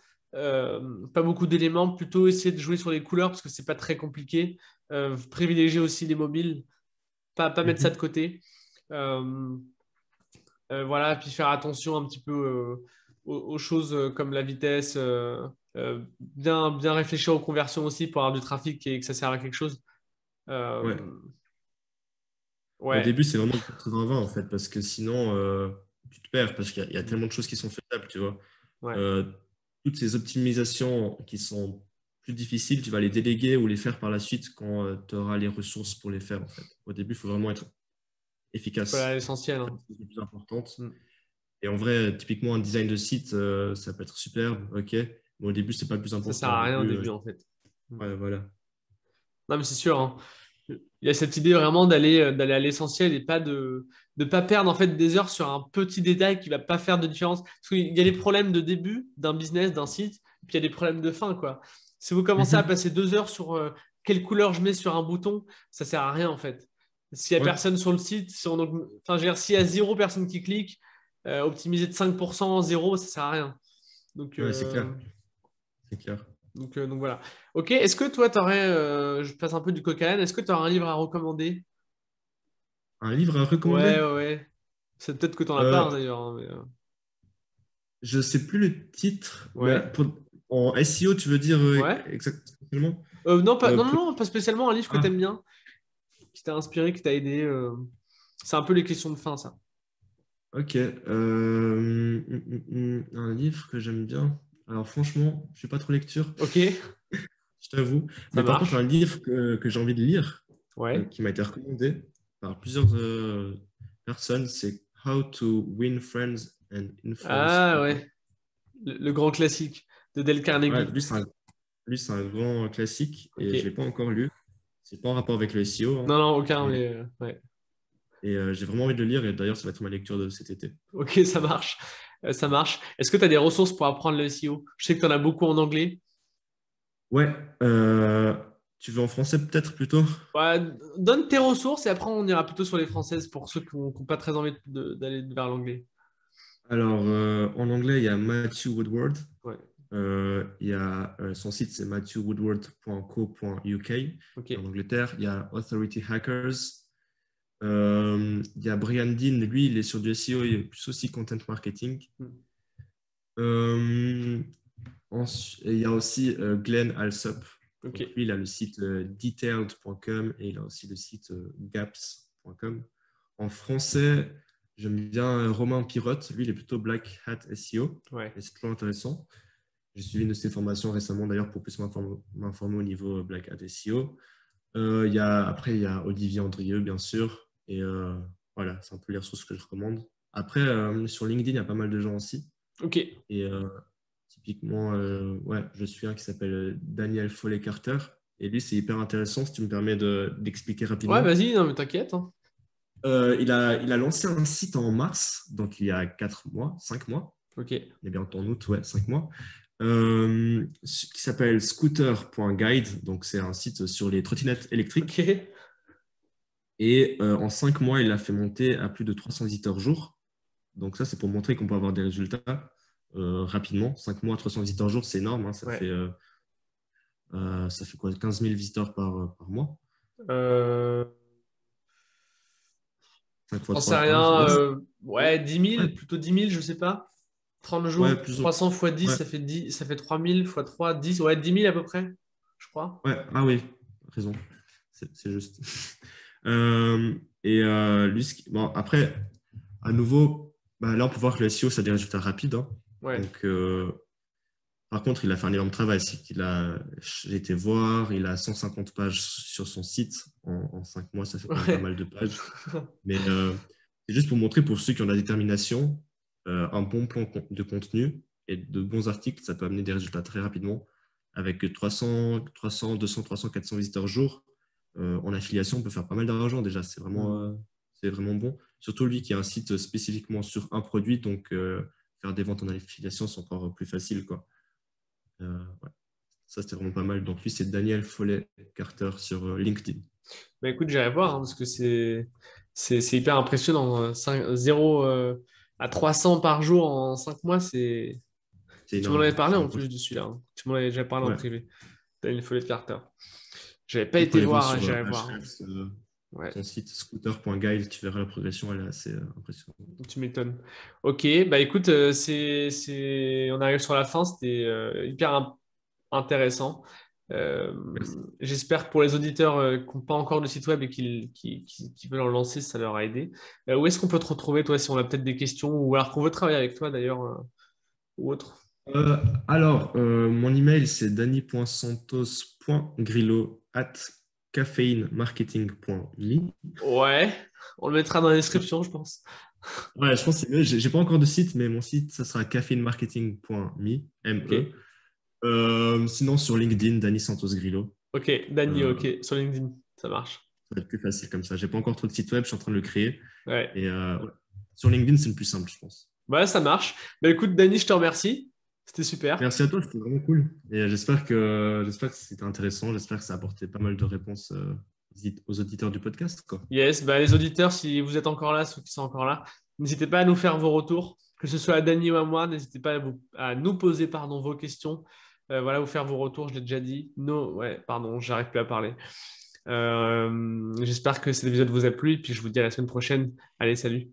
plutôt essayer de jouer sur les couleurs parce que c'est pas très compliqué. Privilégier aussi les mobiles, pas mettre ça de côté. Euh, voilà, puis faire attention un petit peu aux choses comme la vitesse, bien réfléchir aux conversions aussi pour avoir du trafic et que ça sert à quelque chose. Ouais. Au Ouais, début, c'est vraiment le 80-20 en fait, parce que sinon, tu te perds, parce qu'il y a mm, tellement de choses qui sont faisables, tu vois. ouais, Euh, Toutes ces optimisations qui sont plus difficiles, tu vas les déléguer ou les faire par la suite quand tu auras les ressources pour les faire, en fait. Au début, il faut vraiment être voilà efficace. l'essentiel, C'est hein. la chose la plus importante. Mm. Et en vrai, typiquement, un design de site, ça peut être superbe, ok. Mais au début, c'est pas le plus Ça sert important. Au à rien au début, début en fait. Mm. ouais, voilà. Non, mais c'est sûr, hein. Il y a cette idée vraiment d'aller à l'essentiel et pas de pas perdre en fait des heures sur un petit détail qui va pas faire de différence. Parce qu'il y a les problèmes de début d'un business, d'un site, puis il y a des problèmes de fin, quoi. Si vous commencez à Mhm. passer 2 heures sur quelle couleur je mets sur un bouton, ça sert à rien en fait. S'il y a Ouais, personne sur le site, enfin, je veux dire, s'il y a 0 personne qui clique, optimiser de 5%, zéro, ça sert à rien. Donc, ouais, c'est clair. C'est clair. donc voilà. Ok, est-ce que toi, tu aurais, je passe un peu du coq à l'âne, est-ce que tu aurais un livre à recommander? Un livre à Ouais, recommander? ouais, ouais. C'est peut-être que t'en as pas, Euh, hein, d'ailleurs, hein, je sais plus le titre, mais ouais. en SEO, tu veux dire Ouais. exactement? Non, Euh, non, pour- non, pas spécialement un livre que Ah, t'aimes bien, qui t'a inspiré, qui t'a aidé. C'est un peu les questions de fin, ça. ok. Un livre que j'aime bien. Alors franchement, je suis pas trop lecture, Ok, je t'avoue. ça Mais par contre, un marche. livre que j'ai envie de lire, Ouais. qui m'a été recommandé par plusieurs personnes, c'est How to Win Friends and Influence Ah People. ouais, le grand classique de Dale Ouais, Carnegie. lui, c'est un grand classique Ok. et je l'ai pas encore lu. C'est pas en rapport avec le SEO, hein, Non, non, aucun, mais mais ouais. j'ai vraiment envie de le lire et d'ailleurs, ça va être ma lecture de cet été. Ok, ça marche. Ça marche. Est-ce que tu as des ressources pour apprendre le SEO? Je sais que tu en as beaucoup en anglais. Ouais, tu veux en français peut-être plutôt? Ouais, donne tes ressources et après on ira plutôt sur les françaises pour ceux qui n'ont pas très envie d'aller vers l'anglais. Alors, en anglais, il y a Matthew Woodward. Ouais, Il y a, son site, c'est matthewwoodward.co.uk. ok. Et en Angleterre, il y a Authority Hackers. Il y a Brian Dean, lui, il est sur du SEO et plus aussi content marketing. Hmm. Euh, et il y a aussi Glenn Alsop. Ok. Donc, lui, il a le site detailed.com et il a aussi le site gaps.com. En français, j'aime bien Romain Pirotte. Lui, il est plutôt Black Hat SEO Ouais. et c'est toujours intéressant. J'ai suivi une de ses formations récemment d'ailleurs pour plus m'informer au niveau Black Hat SEO. Après, il y a Olivier Andrieux, bien sûr. Et voilà, c'est un peu les ressources que je recommande. Après, sur LinkedIn, il y a pas mal de gens aussi. Ok. Et typiquement, ouais, je suis un qui s'appelle Daniel Foley-Carter. Et lui, c'est hyper intéressant si tu me permets d'expliquer Ouais, rapidement. vas-y, non, mais t'inquiète, hein. Il a lancé un site en mars, donc il y a 4 mois, 5 mois. Ok. On est bien en août, ouais, 5 mois. Qui s'appelle scooter.guide. Donc, c'est un site sur les trottinettes électriques. Ok. Et en 5 mois, il l'a fait monter à plus de 300 visiteurs jour. Donc, ça, c'est pour montrer qu'on peut avoir des résultats rapidement. 5 mois, 300 visiteurs jour, c'est énorme, hein. Ouais. Ça fait quoi? 15 000 visiteurs par mois. Euh, 5 fois J'en sais 3. rien. Ouais, Ouais, 10 000, ouais, plutôt 10 000, je sais pas. 30 jours, ouais, plus ou 300 fois 10, ouais, ça fait 3 000 fois 3, 10. Ouais, 10 000 à peu près, je crois. ouais. Ah oui, raison. C'est juste. Lui, bon, après, à nouveau, bah, là, on peut voir que le SEO, ça a des résultats rapides, hein. Ouais. Donc, Par contre, il a fait un énorme travail. J'ai été voir, il a 150 pages sur son site. En 5 mois, ça fait quand même pas Ouais. mal de pages. Mais c'est juste pour montrer pour ceux qui ont la détermination, un bon plan de contenu et de bons articles, ça peut amener des résultats très rapidement. Avec 200, 300, 400 visiteurs jour, en affiliation, on peut faire pas mal d'argent déjà. C'est vraiment bon. Surtout lui qui a un site spécifiquement sur un produit, donc faire des ventes en affiliation, c'est encore plus facile, quoi. Ouais. Ça, c'était vraiment pas mal. Donc lui, c'est Daniel Follet-Carter sur LinkedIn. Bah, écoute, j'irai voir parce que c'est hyper impressionnant. 0 à 300 par jour en 5 mois, c'est. C'est Tu m'en avais énorme. parlé C'est en vraiment plus de celui-là. Tu m'en avais déjà parlé en ouais. privé. Daniel Follet de Carter. J'avais pas Tu peux été aller voir voir, sur j'irai voir. Ahrefs, Ouais, son site scooter.guide, tu verras la progression, elle est assez impressionnante. tu m'étonnes. Ok, bah écoute, on arrive sur la fin, c'était hyper intéressant. Euh, Merci. J'espère que pour les auditeurs qui n'ont pas encore de site web et qui veulent en lancer, ça leur a aidé. Où est-ce qu'on peut te retrouver, toi, si on a peut-être des questions ou alors qu'on veut travailler avec toi d'ailleurs ou autre? Mon email, c'est dani.santos.grillo@caffeinemarketing.me. Ouais, on le mettra dans la description, je pense. Ouais, je pense que c'est mieux. J'ai pas encore de site, mais mon site, ça sera caffeinemarketing.me. Ok, M-E. Sinon, sur LinkedIn, Dani Santos Grillo. ok, Dany, Euh, ok, sur LinkedIn, ça marche. Ça va être plus facile comme ça. J'ai pas encore trop de site web, je suis en train de le créer. Ouais, Et ouais. Sur LinkedIn, c'est le plus simple, je pense. bah ça marche. Bah écoute, Dany, je te remercie. C'était super. Merci à toi, c'était vraiment cool. Et j'espère que c'était intéressant. J'espère que ça a apporté pas mal de réponses aux auditeurs du podcast, quoi. Yes, bah les auditeurs, si vous êtes encore là, ceux qui sont encore là, n'hésitez pas à nous faire vos retours, que ce soit à Dany ou à moi, n'hésitez pas à nous poser pardon, vos questions. Voilà, vous faire vos retours, je l'ai déjà dit. Non, ouais, pardon, j'arrive plus à parler. J'espère que cet épisode vous a plu, et puis je vous dis à la semaine prochaine. Allez, salut.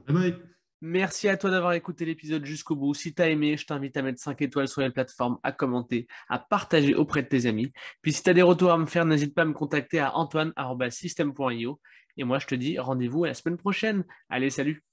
Bye bye. Merci à toi d'avoir écouté l'épisode jusqu'au bout. Si tu as aimé, je t'invite à mettre 5 étoiles sur les plateformes, à commenter, à partager auprès de tes amis. Puis si tu as des retours à me faire, n'hésite pas à me contacter à antoine@system.io. Et moi, je te dis rendez-vous à la semaine prochaine. Allez, salut!